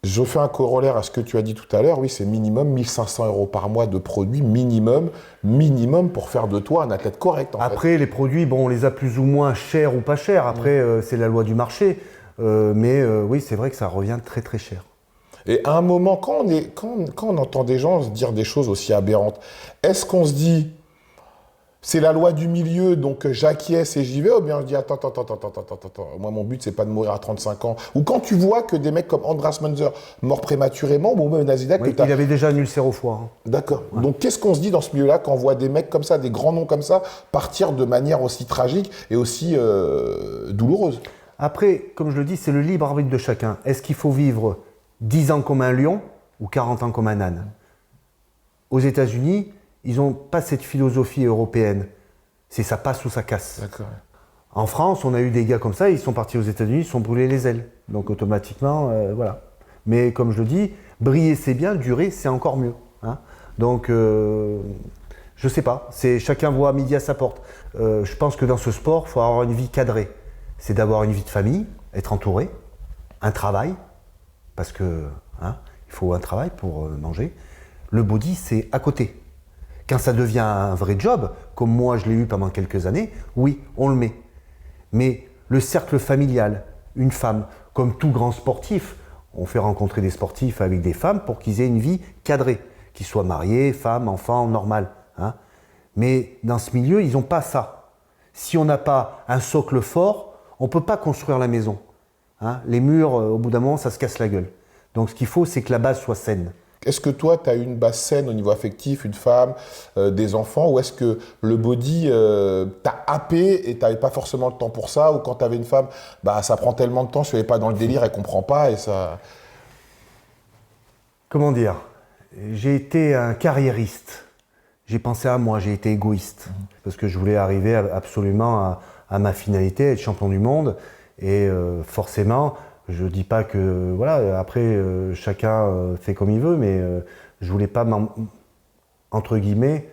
Je fais un corollaire à ce que tu as dit tout à l'heure. Oui, c'est minimum 1500 € par mois de produits, minimum pour faire de toi un athlète correct. Après, les produits, bon, on les a plus ou moins chers ou pas chers. Après, c'est la loi du marché. Oui, c'est vrai que ça revient très très cher. Et à un moment, quand on entend des gens se dire des choses aussi aberrantes, est-ce qu'on se dit, c'est la loi du milieu, donc j'acquiesce et j'y vais, ou bien on se dit, attends, moi mon but c'est pas de mourir à 35 ans. Ou quand tu vois que des mecs comme Andras Munzer meurent prématurément, ou même Nazidak, oui, il avait déjà un ulcère au foie. D'accord. Ouais. Donc qu'est-ce qu'on se dit dans ce milieu-là quand on voit des mecs comme ça, des grands noms comme ça, partir de manière aussi tragique et aussi douloureuse? Après, comme je le dis, c'est le libre arbitre de chacun. Est-ce qu'il faut vivre 10 ans comme un lion ou 40 ans comme un âne? Aux États-Unis, ils n'ont pas cette philosophie européenne. C'est ça passe ou ça casse. D'accord. En France, on a eu des gars comme ça, ils sont partis aux États-Unis, ils se sont brûlés les ailes. Donc automatiquement, voilà. Mais comme je le dis, briller c'est bien, durer c'est encore mieux. Hein. Donc, je sais pas. Chacun voit midi à sa porte. Je pense que dans ce sport, il faut avoir une vie cadrée. C'est d'avoir une vie de famille, être entouré, un travail, parce que il faut un travail pour manger. Le body, c'est à côté. Quand ça devient un vrai job, comme moi je l'ai eu pendant quelques années, oui, on le met. Mais le cercle familial, une femme, comme tout grand sportif, on fait rencontrer des sportifs avec des femmes pour qu'ils aient une vie cadrée, qu'ils soient mariés, femmes, enfants, normal. Hein. Mais dans ce milieu, ils n'ont pas ça. Si on n'a pas un socle fort, on ne peut pas construire la maison. Hein. Les murs, au bout d'un moment, ça se casse la gueule. Donc ce qu'il faut, c'est que la base soit saine. Est-ce que toi, tu as une base saine au niveau affectif, une femme, des enfants, ou est-ce que le body t'a happé et tu n'avais pas forcément le temps pour ça, ou quand tu avais une femme, bah, ça prend tellement de temps, si elle n'est pas dans le délire, elle ne comprend pas et ça... Comment dire? J'ai été un carriériste. J'ai pensé à moi, j'ai été égoïste. Parce que je voulais arriver absolument à ma finalité, être champion du monde. Et forcément... Je ne dis pas que, voilà, après, chacun fait comme il veut, mais je ne voulais pas, entre guillemets,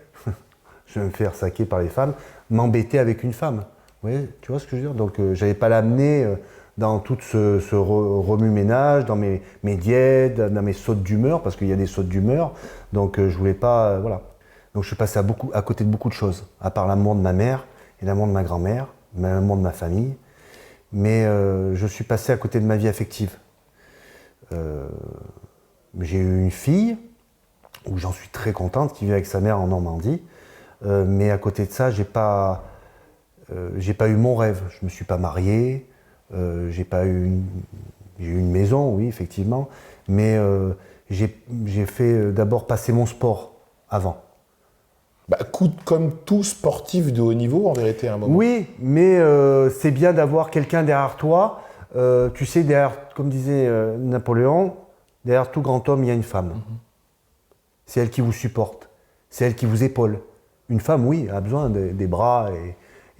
je vais me faire saquer par les femmes, m'embêter avec une femme. Oui, tu vois ce que je veux dire? Donc, je n'avais pas l'amener dans tout ce remue-ménage, dans mes diètes, dans mes sautes d'humeur, parce qu'il y a des sautes d'humeur. Donc, je ne voulais pas, voilà. Donc, je suis passé à côté de beaucoup de choses, à part l'amour de ma mère et l'amour de ma grand-mère, l'amour de ma famille. Mais je suis passé à côté de ma vie affective. J'ai eu une fille, où j'en suis très contente, qui vit avec sa mère en Normandie. Mais à côté de ça, j'ai pas eu mon rêve. Je ne me suis pas marié. J'ai eu une maison, oui, effectivement. Mais j'ai fait d'abord passer mon sport avant. Bah, comme tout sportif de haut niveau, en vérité, à un moment. Oui, mais c'est bien d'avoir quelqu'un derrière toi. Tu sais, comme disait Napoléon, derrière tout grand homme, il y a une femme. C'est elle qui vous supporte. C'est elle qui vous épaule. Une femme, oui, a besoin des bras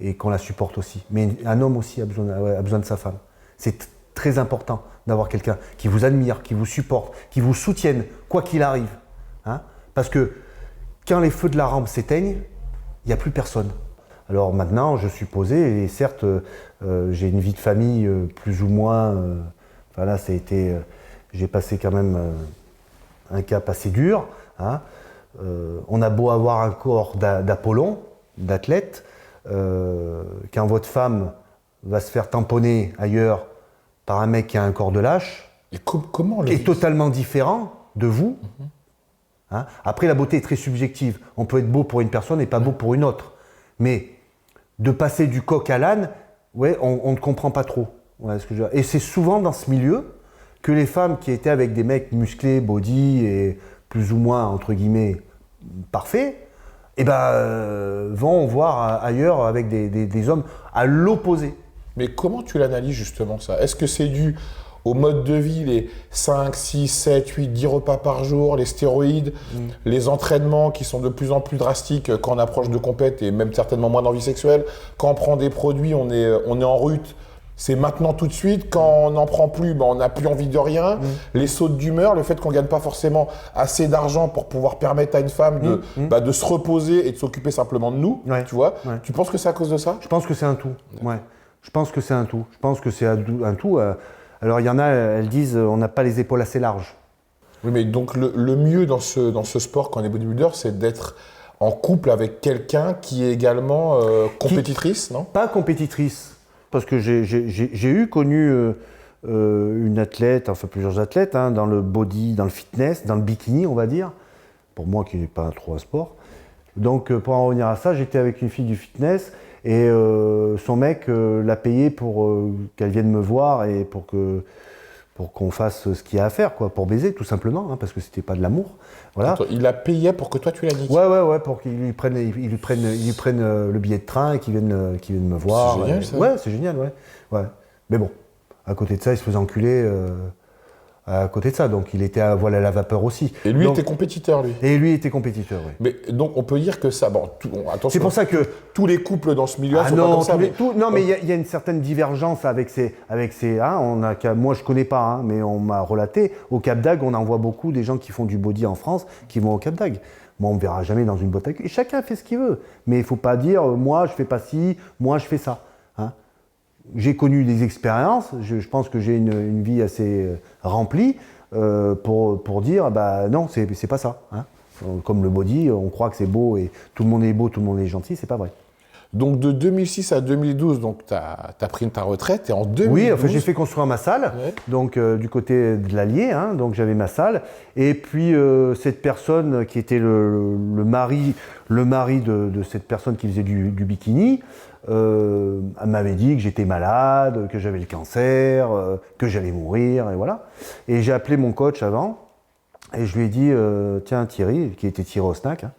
et qu'on la supporte aussi. Mais un homme aussi a besoin de sa femme. C'est très important d'avoir quelqu'un qui vous admire, qui vous supporte, qui vous soutienne, quoi qu'il arrive. Hein. Parce que quand les feux de la rampe s'éteignent, il n'y a plus personne. Alors maintenant, je suis posé, et certes, j'ai une vie de famille plus ou moins... voilà, j'ai passé quand même un cap assez dur. Hein. On a beau avoir un corps d'Apollon, d'athlète, quand votre femme va se faire tamponner ailleurs par un mec qui a un corps de lâche, et comment qui est totalement différent de vous. Hein. Après, la beauté est très subjective. On peut être beau pour une personne et pas beau pour une autre. Mais de passer du coq à l'âne, ouais, on ne comprend pas trop. Ouais, et c'est souvent dans ce milieu que les femmes qui étaient avec des mecs musclés, body et plus ou moins, entre guillemets, parfaits, eh ben, vont voir ailleurs avec des hommes à l'opposé. Mais comment tu l'analyses justement ça? Est-ce que c'est dû au mode de vie, les 5, 6, 7, 8, 10 repas par jour, les stéroïdes, les entraînements qui sont de plus en plus drastiques quand on approche de compète et même certainement moins d'envie sexuelle. Quand on prend des produits, on est en rut, c'est maintenant tout de suite. Quand on n'en prend plus, ben on n'a plus envie de rien. Les sautes d'humeur, le fait qu'on ne gagne pas forcément assez d'argent pour pouvoir permettre à une femme de se reposer et de s'occuper simplement de nous, tu vois. Tu penses que c'est à cause de ça? Je pense que c'est un tout, ouais. Je pense que c'est un tout. Je pense que c'est un tout. Alors il y en a, elles disent on n'a pas les épaules assez larges. Oui, mais donc le mieux dans ce sport quand on est bodybuilder, c'est d'être en couple avec quelqu'un qui est également compétitrice, non? Pas compétitrice, parce que j'ai connu une athlète, enfin plusieurs athlètes, hein, dans le body, dans le fitness, dans le bikini, on va dire. Pour moi qui n'est pas trop un sport. Donc pour en revenir à ça, j'étais avec une fille du fitness et son mec l'a payé pour qu'elle vienne me voir et pour qu'on fasse ce qu'il y a à faire, quoi, pour baiser tout simplement, hein, parce que c'était pas de l'amour. Voilà. Attends, il a payé pour que toi tu la niques? Ouais, pour qu'il lui prenne le billet de train et qu'il vienne me voir. C'est génial ça. Ouais, c'est génial, ouais. Mais bon, à côté de ça, il se faisait enculer. À côté de ça, donc il était à voile à la vapeur aussi. Et lui donc, était compétiteur, lui. Et lui était compétiteur, oui. Mais donc on peut dire que ça, attention. C'est pour ça que tous les couples dans ce milieu sont non, pas comme ça. Mais il y a une certaine divergence avec ces moi je connais pas, hein, mais on m'a relaté. Au Cap d'Agde, on en voit beaucoup des gens qui font du body en France qui vont au Cap d'Agde. Moi, on me verra jamais dans une boîte à cul. Chacun fait ce qu'il veut, mais il faut pas dire moi je fais pas ci, moi je fais ça. Hein. J'ai connu des expériences, je pense que j'ai une vie assez remplie pour dire non, c'est pas ça. Hein. Comme le body, on croit que c'est beau et tout le monde est beau, tout le monde est gentil, c'est pas vrai. Donc de 2006 à 2012, donc tu as pris ta retraite et en 2012… Oui, enfin, j'ai fait construire ma salle, ouais. Donc du côté de l'Allier, hein, donc j'avais ma salle. Et puis cette personne qui était le mari de cette personne qui faisait du bikini, elle m'avait dit que j'étais malade, que j'avais le cancer, que j'allais mourir, et voilà. Et j'ai appelé mon coach avant, et je lui ai dit, tiens Thierry, qui était Thierry au snack, hein,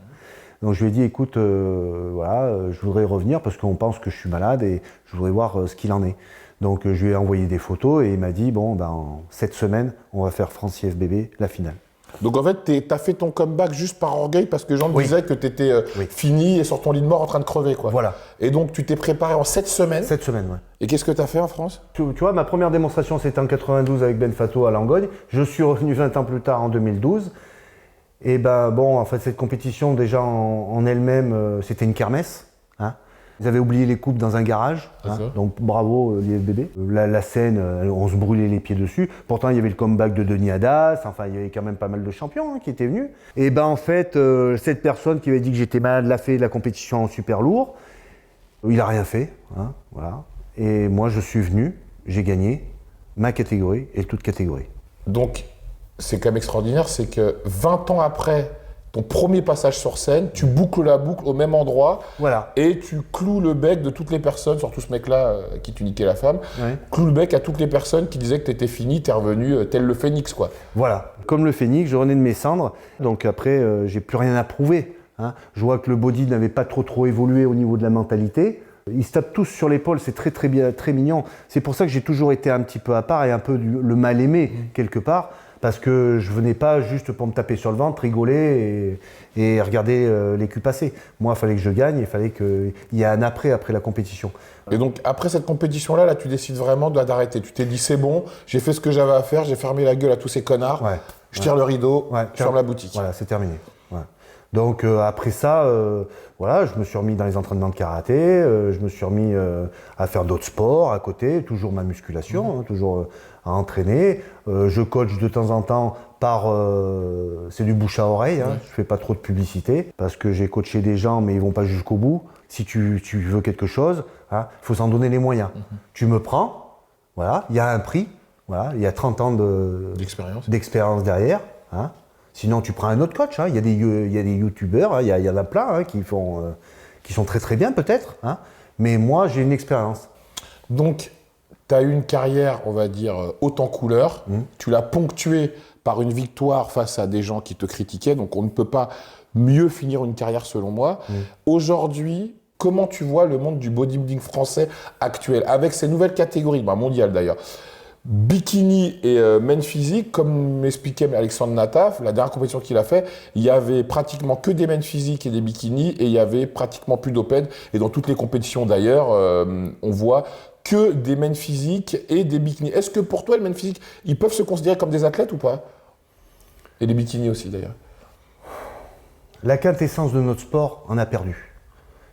donc je lui ai dit, écoute, je voudrais revenir parce qu'on pense que je suis malade et je voudrais voir ce qu'il en est. Donc je lui ai envoyé des photos et il m'a dit, en cette semaine, on va faire France IFBB, la finale. Donc en fait, tu as fait ton comeback juste par orgueil parce que les gens me disaient que tu étais fini et sur ton lit de mort en train de crever, quoi. Voilà. Et donc tu t'es préparé en 7 semaines. 7 semaines, ouais. Et qu'est-ce que tu as fait en France? Tu vois, ma première démonstration, c'était en 92 avec Ben Fato à Langogne. Je suis revenu 20 ans plus tard, en 2012. Et en fait, cette compétition, déjà en elle-même, c'était une kermesse. Hein. Ils avaient oublié les coupes dans un garage, hein, donc bravo l'IFBB. La scène, on se brûlait les pieds dessus. Pourtant, il y avait le comeback de Denis Hadas, enfin, il y avait quand même pas mal de champions qui étaient venus. Et en fait, cette personne qui avait dit que j'étais malade l'a fait la compétition en super lourd. Il n'a rien fait, hein, voilà. Et moi, je suis venu, j'ai gagné ma catégorie et toute catégorie. Donc, c'est quand même extraordinaire, c'est que 20 ans après ton premier passage sur scène, tu boucles la boucle au même endroit, voilà. Et tu cloues le bec de toutes les personnes, surtout ce mec-là qui tu niquais la femme, cloues le bec à toutes les personnes qui disaient que tu étais fini, tu es revenu tel le phénix, quoi. Voilà, comme le phénix, je renais de mes cendres, donc après, j'ai plus rien à prouver. Hein. Je vois que le body n'avait pas trop évolué au niveau de la mentalité. Ils se tapent tous sur l'épaule, c'est très bien, très mignon. C'est pour ça que j'ai toujours été un petit peu à part et un peu le mal aimé, quelque part. Parce que je venais pas juste pour me taper sur le ventre, rigoler et regarder les culs passer. Moi, il fallait que je gagne, il fallait qu'il y ait un après la compétition. Et donc, après cette compétition-là, là, tu décides vraiment d'arrêter. Tu t'es dit, c'est bon, j'ai fait ce que j'avais à faire, j'ai fermé la gueule à tous ces connards, je tire le rideau, je ferme la boutique. Voilà, c'est terminé. Ouais. Donc, après ça, je me suis remis dans les entraînements de karaté, je me suis remis à faire d'autres sports à côté, toujours ma musculation, hein, toujours à entraîner. Je coach de temps en temps c'est du bouche à oreille, hein. Je fais pas trop de publicité parce que j'ai coaché des gens mais ils vont pas jusqu'au bout. Si tu veux quelque chose, il faut s'en donner les moyens. Tu me prends, voilà, il y a un prix, voilà, il y a 30 ans d'expérience derrière. Hein. Sinon tu prends un autre coach, hein. Il y a des youtubeurs, hein. Il y en a plein hein, qui sont très bien peut-être, hein. Mais moi j'ai une expérience. Donc tu as eu une carrière, on va dire, haute en couleur. Tu l'as ponctuée par une victoire face à des gens qui te critiquaient. Donc, on ne peut pas mieux finir une carrière, selon moi. Aujourd'hui, comment tu vois le monde du bodybuilding français actuel, avec ces nouvelles catégories, mondiales d'ailleurs, bikini et men physique, comme m'expliquait Alexandre Nataf, la dernière compétition qu'il a fait, il y avait pratiquement que des men physiques et des bikinis, et il y avait pratiquement plus d'open. Et dans toutes les compétitions d'ailleurs, on voit que des men physiques et des bikinis. Est-ce que pour toi, les men physiques, ils peuvent se considérer comme des athlètes ou pas? Et les bikinis aussi, d'ailleurs. La quintessence de notre sport en a perdu.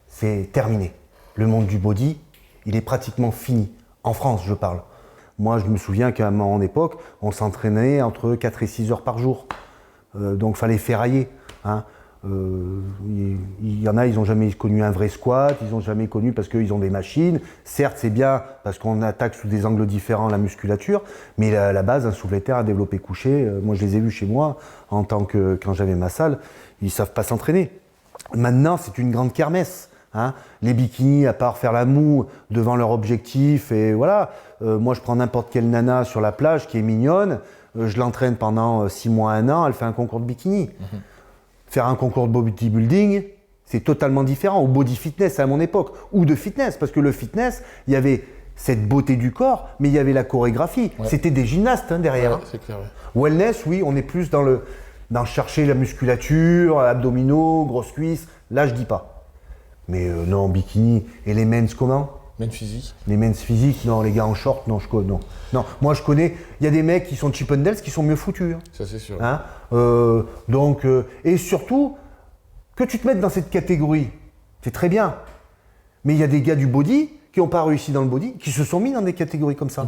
C'est terminé. Le monde du body, il est pratiquement fini. En France, je parle. Moi, je me souviens qu'à mon époque, on s'entraînait entre 4 et 6 heures par jour. Donc, il fallait ferrailler. Hein. Il y en a, ils n'ont jamais connu un vrai squat, ils n'ont jamais connu parce qu'ils ont des machines. Certes, c'est bien parce qu'on attaque sous des angles différents la musculature, mais à la base, un soulevé-terre à développé couché, moi je les ai vus chez moi quand j'avais ma salle, ils ne savent pas s'entraîner. Maintenant, c'est une grande kermesse. Hein. Les bikinis, à part faire la moue devant leur objectif, et voilà. Moi, je prends n'importe quelle nana sur la plage qui est mignonne, je l'entraîne pendant 6 mois, 1 an, elle fait un concours de bikini. Faire un concours de bodybuilding, c'est totalement différent. Au body fitness à mon époque, ou de fitness, parce que le fitness, il y avait cette beauté du corps, mais il y avait la chorégraphie. Ouais. C'était des gymnastes derrière. Ouais, c'est clair, ouais. Wellness, oui, on est plus dans chercher la musculature, abdominaux, grosses cuisses. Là, je dis pas. Mais non, bikini. Et les men's comment? Men's physique. Les men's physiques, non, les gars en short, non, non. Moi, je connais, il y a des mecs qui sont Chippendales qui sont mieux foutus. Hein. Ça, c'est sûr. Hein et surtout, que tu te mettes dans cette catégorie, c'est très bien. Mais il y a des gars du body qui n'ont pas réussi dans le body, qui se sont mis dans des catégories comme ça.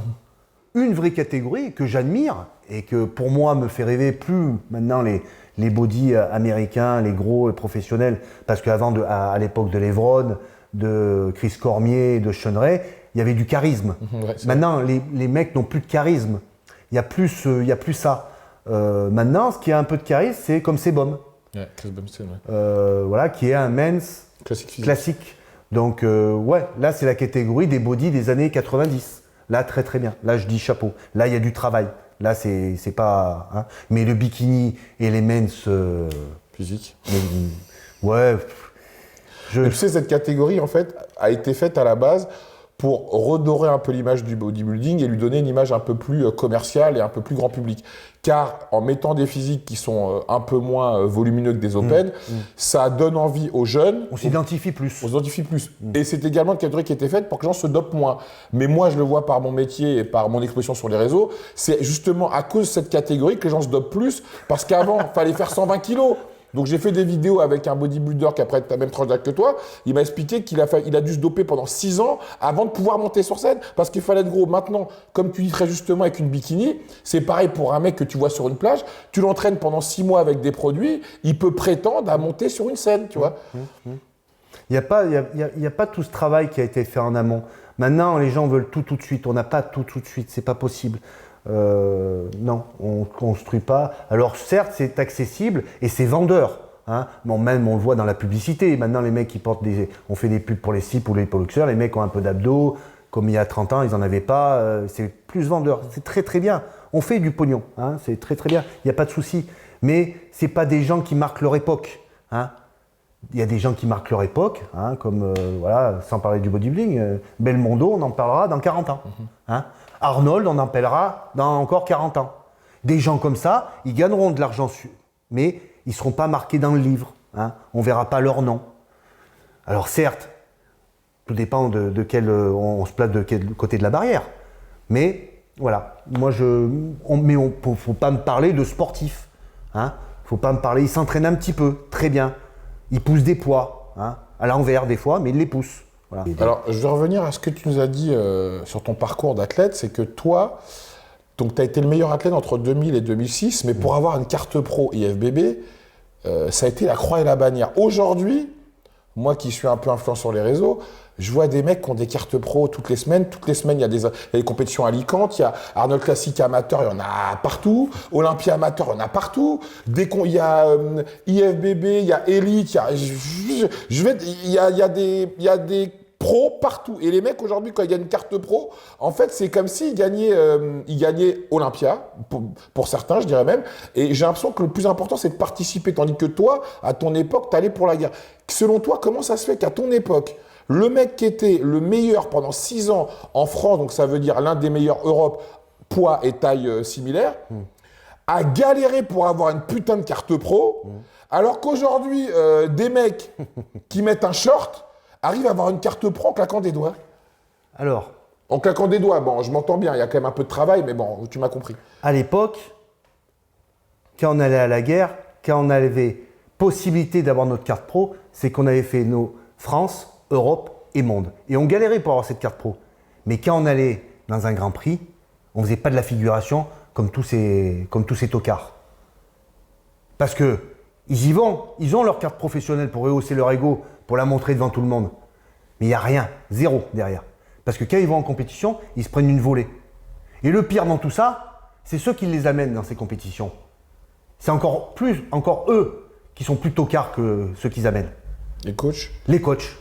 Une vraie catégorie que j'admire et que pour moi me fait rêver plus maintenant les body américains, les gros et professionnels, parce qu'avant, à l'époque de Levron, de Chris Cormier, de Sean Ray, il y avait du charisme. Ouais, maintenant, les mecs n'ont plus de charisme. Il n'y a plus ça. Maintenant, ce qui a un peu de charisme, c'est comme Sebum. Ouais, Chris Bumstead, ouais. Voilà, qui est un men's classique. Donc, ouais, là, c'est la catégorie des body des années 90. Là, très très bien. Là, je dis chapeau. Là, il y a du travail. Là, c'est pas... Hein. Mais le bikini et les men's... Physique. Ouais... Mais tu sais, cette catégorie, en fait, a été faite à la base pour redorer un peu l'image du bodybuilding et lui donner une image un peu plus commerciale et un peu plus grand public. Car en mettant des physiques qui sont un peu moins volumineux que des open, ça donne envie aux jeunes. On s'identifie plus. On s'identifie plus. Et c'est également une catégorie qui a été faite pour que les gens se dopent moins. Mais moi, je le vois par mon métier et par mon exposition sur les réseaux, c'est justement à cause de cette catégorie que les gens se dopent plus, parce qu'avant, il fallait faire 120 kilos. Donc j'ai fait des vidéos avec un bodybuilder qui après la même tranche d'âge que toi. Il m'a expliqué qu'il a dû se doper pendant 6 ans avant de pouvoir monter sur scène parce qu'il fallait être gros. Maintenant, comme tu dis très justement avec une bikini, c'est pareil pour un mec que tu vois sur une plage. Tu l'entraînes pendant 6 mois avec des produits, il peut prétendre à monter sur une scène, tu vois. Il n'y a pas tout ce travail qui a été fait en amont. Maintenant, les gens veulent tout de suite. On n'a pas tout de suite. C'est pas possible. Non, on ne construit pas. Alors certes, c'est accessible et c'est vendeur. Hein. Bon, même on le voit dans la publicité. Maintenant, les mecs qui portent on fait des pubs pour les cips ou les Pollux, les mecs ont un peu d'abdos. Comme il y a 30 ans, ils n'en avaient pas. C'est plus vendeur. C'est très très bien. On fait du pognon. Hein. C'est très très bien. Il n'y a pas de souci. Mais c'est pas des gens qui marquent leur époque. Hein. Il y a des gens qui marquent leur époque, hein, comme, voilà, sans parler du bodybuilding, Belmondo, on en parlera dans 40 ans. Hein. Arnold, on en parlera dans encore 40 ans. Des gens comme ça, ils gagneront de l'argent, mais ils ne seront pas marqués dans le livre. Hein. On ne verra pas leur nom. Alors certes, tout dépend de quel, on se place de quel côté de la barrière. Mais voilà, moi faut pas me parler de sportif. Hein. Faut pas me parler, ils s'entraînent un petit peu, très bien. Ils poussent des poids, hein, à l'envers des fois, mais ils les poussent. Voilà. Alors, je vais revenir à ce que tu nous as dit sur ton parcours d'athlète, c'est que toi, tu as été le meilleur athlète entre 2000 et 2006, mais pour avoir une carte pro IFBB, ça a été la croix et la bannière. Aujourd'hui, moi qui suis un peu influent sur les réseaux, je vois des mecs qui ont des cartes pro toutes les semaines. Toutes les semaines, il y a des compétitions à Alicante, il y a Arnold Classic amateur, il y en a partout. Olympia amateur, il y en a partout. Il y a IFBB, il y a Elite, il y a des pros partout. Et les mecs, aujourd'hui, quand ils gagnent une carte pro, en fait, c'est comme s'ils gagnaient Olympia, pour certains, je dirais même. Et j'ai l'impression que le plus important, c'est de participer. Tandis que toi, à ton époque, tu allais pour la guerre. Selon toi, comment ça se fait qu'à ton époque, le mec qui était le meilleur pendant 6 ans en France, donc ça veut dire l'un des meilleurs Europe, poids et taille similaire, a galéré pour avoir une putain de carte pro, alors qu'aujourd'hui, des mecs qui mettent un short arrivent à avoir une carte pro en claquant des doigts? Alors, en claquant des doigts, bon, je m'entends bien, il y a quand même un peu de travail, mais bon, tu m'as compris. À l'époque, quand on allait à la guerre, quand on avait possibilité d'avoir notre carte pro, c'est qu'on avait fait nos France, Europe et monde. Et on galérait pour avoir cette carte pro. Mais quand on allait dans un Grand Prix, On faisait pas de la figuration comme tous ces tocards. Parce que ils y vont, ils ont leur carte professionnelle pour rehausser leur ego, pour la montrer devant tout le monde. Mais il n'y a rien, zéro derrière. Parce que quand ils vont en compétition, ils se prennent une volée. Et le pire dans tout ça, c'est ceux qui les amènent dans ces compétitions. C'est encore eux qui sont plus tocards que ceux qu'ils amènent. Les coachs? Les coachs.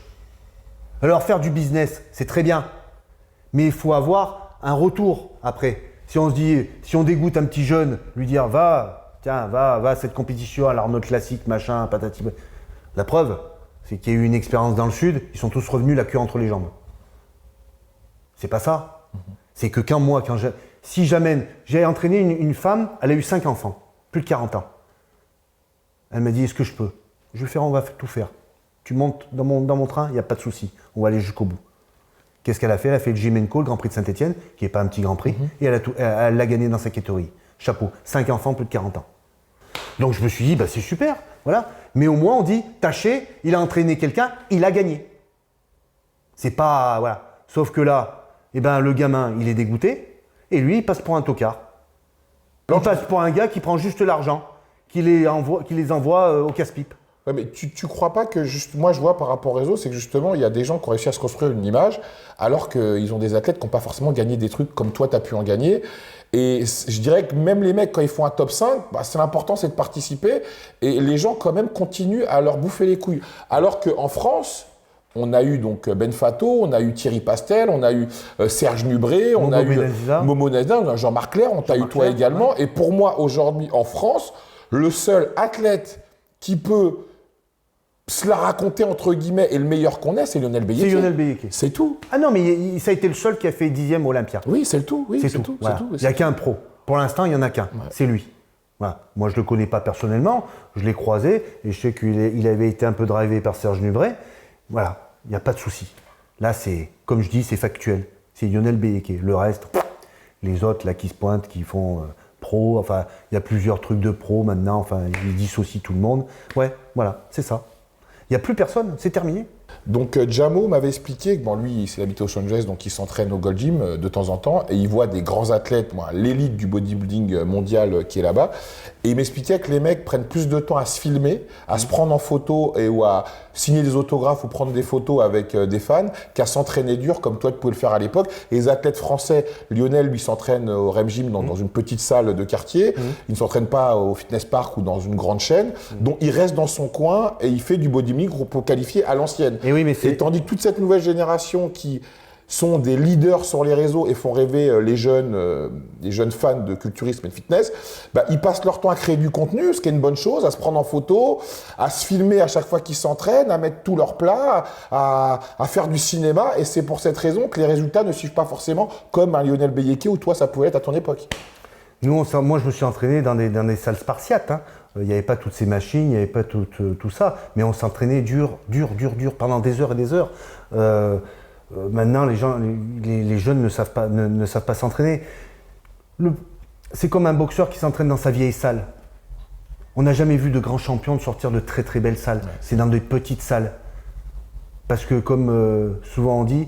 Alors faire du business, c'est très bien. Mais il faut avoir un retour après. Si on dégoûte un petit jeune, lui dire va à cette compétition à l'Arnaud classique, machin, patati. La preuve, c'est qu'il y a eu une expérience dans le Sud, ils sont tous revenus la queue entre les jambes. C'est pas ça. C'est que si j'ai entraîné une femme, elle a eu 5 enfants, plus de 40 ans. Elle m'a dit, est-ce que je peux? Je vais faire, on va tout faire. Tu montes dans mon train, il n'y a pas de souci, on va aller jusqu'au bout. Qu'est-ce qu'elle a fait? Elle a fait le Jimenco, le Grand Prix de Saint-Etienne, qui n'est pas un petit Grand Prix, et elle l'a gagné dans sa catégorie. Chapeau, 5 enfants, plus de 40 ans. Donc je me suis dit, c'est super, voilà. Mais au moins on dit, Taché, il a entraîné quelqu'un, il a gagné. C'est pas, voilà. Sauf que là, le gamin, il est dégoûté, et lui, il passe pour un tocard. Il passe pour un gars qui prend juste l'argent, qui les envoie au casse-pipe. Ouais, mais tu crois pas que, moi je vois par rapport au réseau, c'est que justement il y a des gens qui ont réussi à se construire une image alors qu'ils ont des athlètes qui n'ont pas forcément gagné des trucs comme toi tu as pu en gagner. Et je dirais que même les mecs quand ils font un top 5, c'est l'important c'est de participer et les gens quand même continuent à leur bouffer les couilles. Alors qu'en France, on a eu donc Ben Fato, on a eu Thierry Pastel, on a eu Serge Nubré, on a eu Momo Neda, on a Jean-Marc Clair, on t'a eu toi également. Ouais. Et pour moi aujourd'hui en France, le seul athlète qui peut se la raconter entre guillemets et le meilleur qu'on ait, c'est Lionel Béliquet. C'est Lionel Béliquet. C'est tout. Ah non, mais ça a été le seul qui a fait 10e Olympia. Oui, c'est le tout. Oui, c'est tout. Voilà. Il n'y a qu'un pro. Pour l'instant, il n'y en a qu'un. Ouais. C'est lui. Voilà. Moi, je ne le connais pas personnellement. Je l'ai croisé et je sais qu'il avait été un peu drivé par Serge Nubré. Voilà, il n'y a pas de souci. Là, c'est, comme je dis, c'est factuel. C'est Lionel Béliquet. Le reste, les autres là qui se pointent, qui font pro, enfin, il y a plusieurs trucs de pro maintenant. Enfin, ils dissocient tout le monde. Ouais, voilà, c'est ça. Il n'y a plus personne, c'est terminé. Donc Jamo m'avait expliqué que lui, il habite au Los Angeles, donc il s'entraîne au Gold Gym de temps en temps et il voit des grands athlètes, l'élite du bodybuilding mondial qui est là-bas. Et il m'expliquait que les mecs prennent plus de temps à se filmer, à se prendre en photo ou à signer des autographes ou prendre des photos avec des fans qu'à s'entraîner dur comme toi tu pouvais le faire à l'époque. Et les athlètes français, Lionel lui s'entraîne au Rem Gym dans une petite salle de quartier. Il ne s'entraîne pas au Fitness Park ou dans une grande chaîne. Donc il reste dans son coin et il fait du bodybuilding pour qualifier à l'ancienne. Et oui, mais et tandis que toute cette nouvelle génération qui sont des leaders sur les réseaux et font rêver les jeunes fans de culturisme et de fitness, ils passent leur temps à créer du contenu, ce qui est une bonne chose, à se prendre en photo, à se filmer à chaque fois qu'ils s'entraînent, à mettre tous leurs plats, à faire du cinéma. Et c'est pour cette raison que les résultats ne suivent pas forcément comme un Lionel Béliquet ou toi, ça pouvait être à ton époque. Moi, je me suis entraîné dans des salles spartiates. Il n'y avait pas toutes ces machines, il n'y avait pas tout ça. Mais on s'entraînait dur, pendant des heures et des heures. Maintenant, les jeunes ne savent pas s'entraîner. C'est comme un boxeur qui s'entraîne dans sa vieille salle. On n'a jamais vu de grands champions sortir de très très belles salles. Ouais. C'est dans des petites salles. Parce que comme souvent on dit,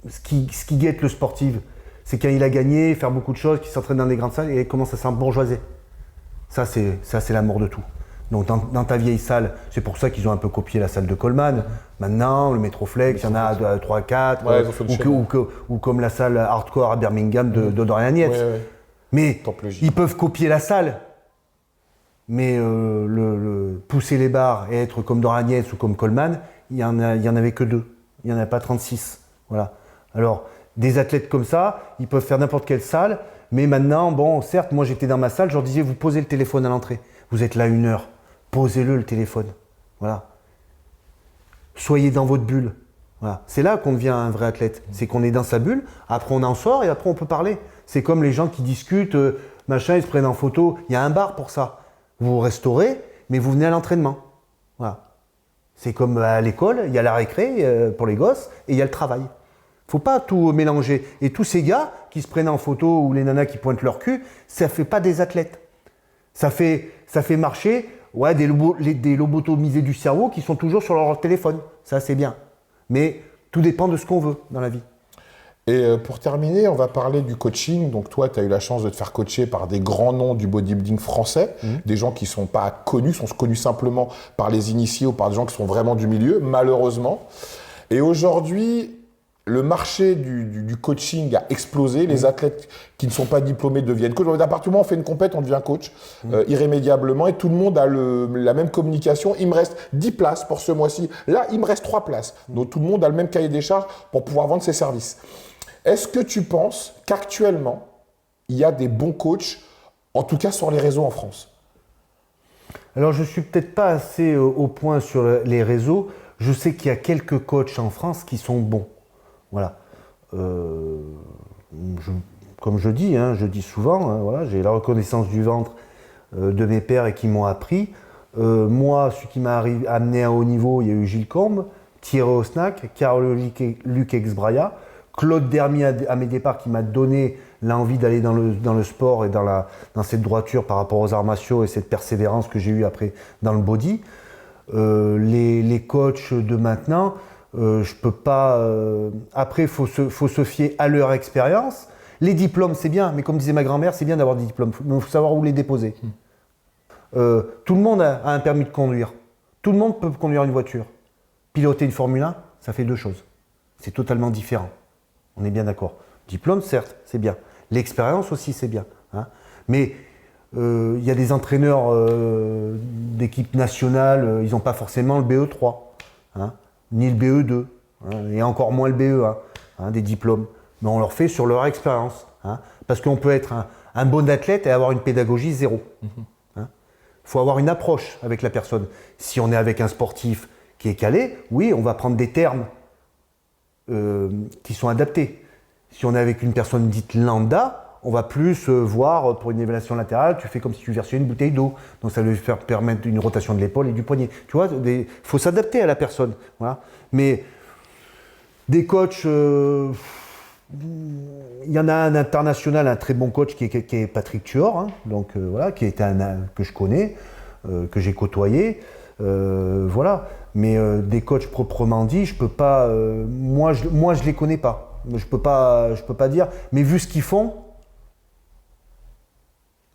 ce qui guette le sportif, c'est quand il a gagné, faire beaucoup de choses, qu'il s'entraîne dans des grandes salles et commence à s'embourgeoiser. Ça, c'est la mort de tout. Donc dans ta vieille salle, c'est pour ça qu'ils ont un peu copié la salle de Coleman. Maintenant, le Metroflex, il y en a 3-4, ou comme la salle hardcore à Birmingham de Dorian Yates. Ouais. Mais ils peuvent copier la salle, mais pousser les barres et être comme Dorian Yates ou comme Coleman, il y en avait que 2. Il n'y en a pas 36. Voilà. Alors, des athlètes comme ça, ils peuvent faire n'importe quelle salle, mais maintenant, certes, moi j'étais dans ma salle, je leur disais, vous posez le téléphone à l'entrée. Vous êtes là 1 heure. Posez-le le téléphone. Voilà. Soyez dans votre bulle. Voilà. C'est là qu'on devient un vrai athlète. C'est qu'on est dans sa bulle, après on en sort et après on peut parler. C'est comme les gens qui discutent, machin, ils se prennent en photo. Il y a un bar pour ça. Vous vous restaurez, mais vous venez à l'entraînement. Voilà. C'est comme à l'école, il y a la récré pour les gosses et il y a le travail. Faut pas tout mélanger. Et tous ces gars qui se prennent en photo ou les nanas qui pointent leur cul, ça fait pas des athlètes. Ça fait marcher des lobotomisés du cerveau qui sont toujours sur leur téléphone. Ça, c'est bien. Mais tout dépend de ce qu'on veut dans la vie. Et pour terminer, on va parler du coaching. Donc toi, tu as eu la chance de te faire coacher par des grands noms du bodybuilding français, des gens qui ne sont pas connus, sont connus simplement par les initiés ou par des gens qui sont vraiment du milieu, malheureusement. Et aujourd'hui, le marché du coaching a explosé. Les athlètes qui ne sont pas diplômés deviennent coach. À partir du moment où on fait une compète, on devient coach irrémédiablement. Et tout le monde a la même communication. Il me reste 10 places pour ce mois-ci. Là, il me reste 3 places. Donc tout le monde a le même cahier des charges pour pouvoir vendre ses services. Est-ce que tu penses qu'actuellement, il y a des bons coachs, en tout cas sur les réseaux en France? Alors, je ne suis peut-être pas assez au point sur les réseaux. Je sais qu'il y a quelques coachs en France qui sont bons. Voilà. Comme je dis souvent, voilà, j'ai la reconnaissance du ventre de mes pères et qui m'ont appris. Moi, ce qui m'a amené à haut niveau, il y a eu Gilles Combe, Thierry Osnac, Carl-Luc Exbraya, Claude Dermy à mes départs qui m'a donné l'envie d'aller dans le sport et dans cette droiture par rapport aux arts martiaux et cette persévérance que j'ai eue après dans le body. Les coachs de maintenant, je peux pas. Après, il faut se fier à leur expérience. Les diplômes, c'est bien, mais comme disait ma grand-mère, c'est bien d'avoir des diplômes, mais il faut savoir où les déposer. Tout le monde a un permis de conduire. Tout le monde peut conduire une voiture. Piloter une Formule 1, ça fait 2 choses. C'est totalement différent. On est bien d'accord. Diplôme, certes, c'est bien. L'expérience aussi, c'est bien. Hein. Mais il y a des entraîneurs d'équipe nationale, ils n'ont pas forcément le BE3, hein, ni le BE2, hein, et encore moins le BE1, hein, des diplômes. Mais on leur fait sur leur expérience. Hein, parce qu'on peut être un bon athlète et avoir une pédagogie 0. Il faut avoir une approche avec la personne. Si on est avec un sportif qui est calé, oui, on va prendre des termes qui sont adaptés. Si on est avec une personne dite lambda, on va plus voir pour une élévation latérale, tu fais comme si tu versais une bouteille d'eau. Donc ça va lui faire permettre une rotation de l'épaule et du poignet. Tu vois, faut s'adapter à la personne. Voilà. Mais des coachs, il y en a un international, un très bon coach qui est Patrick Tuor, hein, donc voilà, qui est que je connais, que j'ai côtoyé. Voilà. Mais des coachs proprement dit, je peux pas. Moi, je les connais pas. Je peux pas dire. Mais vu ce qu'ils font,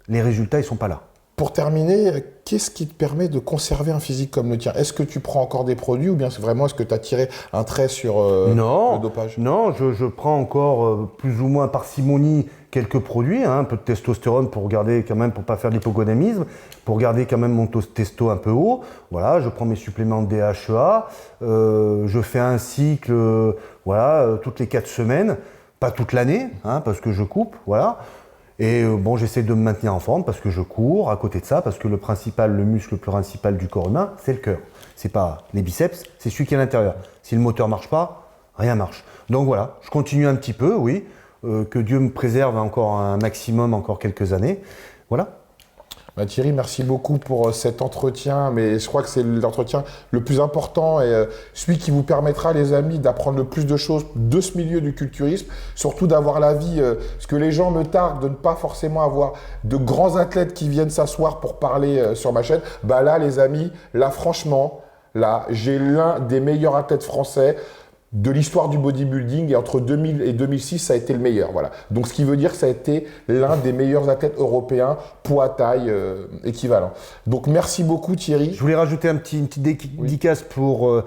les résultats, ils sont pas là. Pour terminer, qu'est-ce qui te permet de conserver un physique comme le tien? Est-ce que tu prends encore des produits ou bien est-ce que tu as tiré un trait sur le dopage? Non, je prends encore plus ou moins parcimonie quelques produits, hein, un peu de testostérone pour garder quand même, pour pas faire de l'hypogonadisme, pour garder quand même mon testo un peu haut. Voilà, je prends mes suppléments de DHEA, je fais un cycle, toutes les 4 semaines, pas toute l'année, hein, parce que je coupe, voilà. Et bon, j'essaie de me maintenir en forme parce que je cours à côté de ça, parce que le muscle le plus principal du corps humain, c'est le cœur. C'est pas les biceps, c'est celui qui est à l'intérieur. Si le moteur marche pas, rien marche. Donc voilà, je continue un petit peu, oui. Que Dieu me préserve encore un maximum, encore quelques années. Voilà. Thierry, merci beaucoup pour cet entretien, mais je crois que c'est l'entretien le plus important et celui qui vous permettra, les amis, d'apprendre le plus de choses de ce milieu du culturisme, surtout d'avoir l'avis, parce que les gens me tardent de ne pas forcément avoir de grands athlètes qui viennent s'asseoir pour parler sur ma chaîne. Là, les amis, là, franchement, là, j'ai l'un des meilleurs athlètes français de l'histoire du bodybuilding, et entre 2000 et 2006, ça a été le meilleur. Voilà. Donc, ce qui veut dire que ça a été l'un des meilleurs athlètes européens, poids, taille, équivalent. Donc, merci beaucoup Thierry. Je voulais rajouter une petite dédicace pour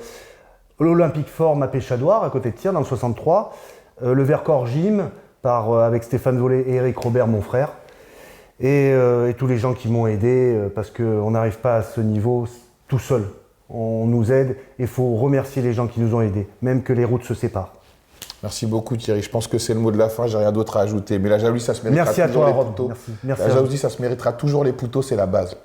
l'Olympique Form à Péchadoire, à côté de Thiers, dans le 63. Le Vercors Gym, avec Stéphane Vollet et Eric Robert, mon frère. Et tous les gens qui m'ont aidé, parce qu'on n'arrive pas à ce niveau tout seul. On nous aide et il faut remercier les gens qui nous ont aidés, même que les routes se séparent. Merci beaucoup Thierry, je pense que c'est le mot de la fin, j'ai rien d'autre à ajouter. Mais la jalousie, ça se méritera toujours les poutos. Merci. La jalousie, ça se méritera toujours les poutos, c'est la base.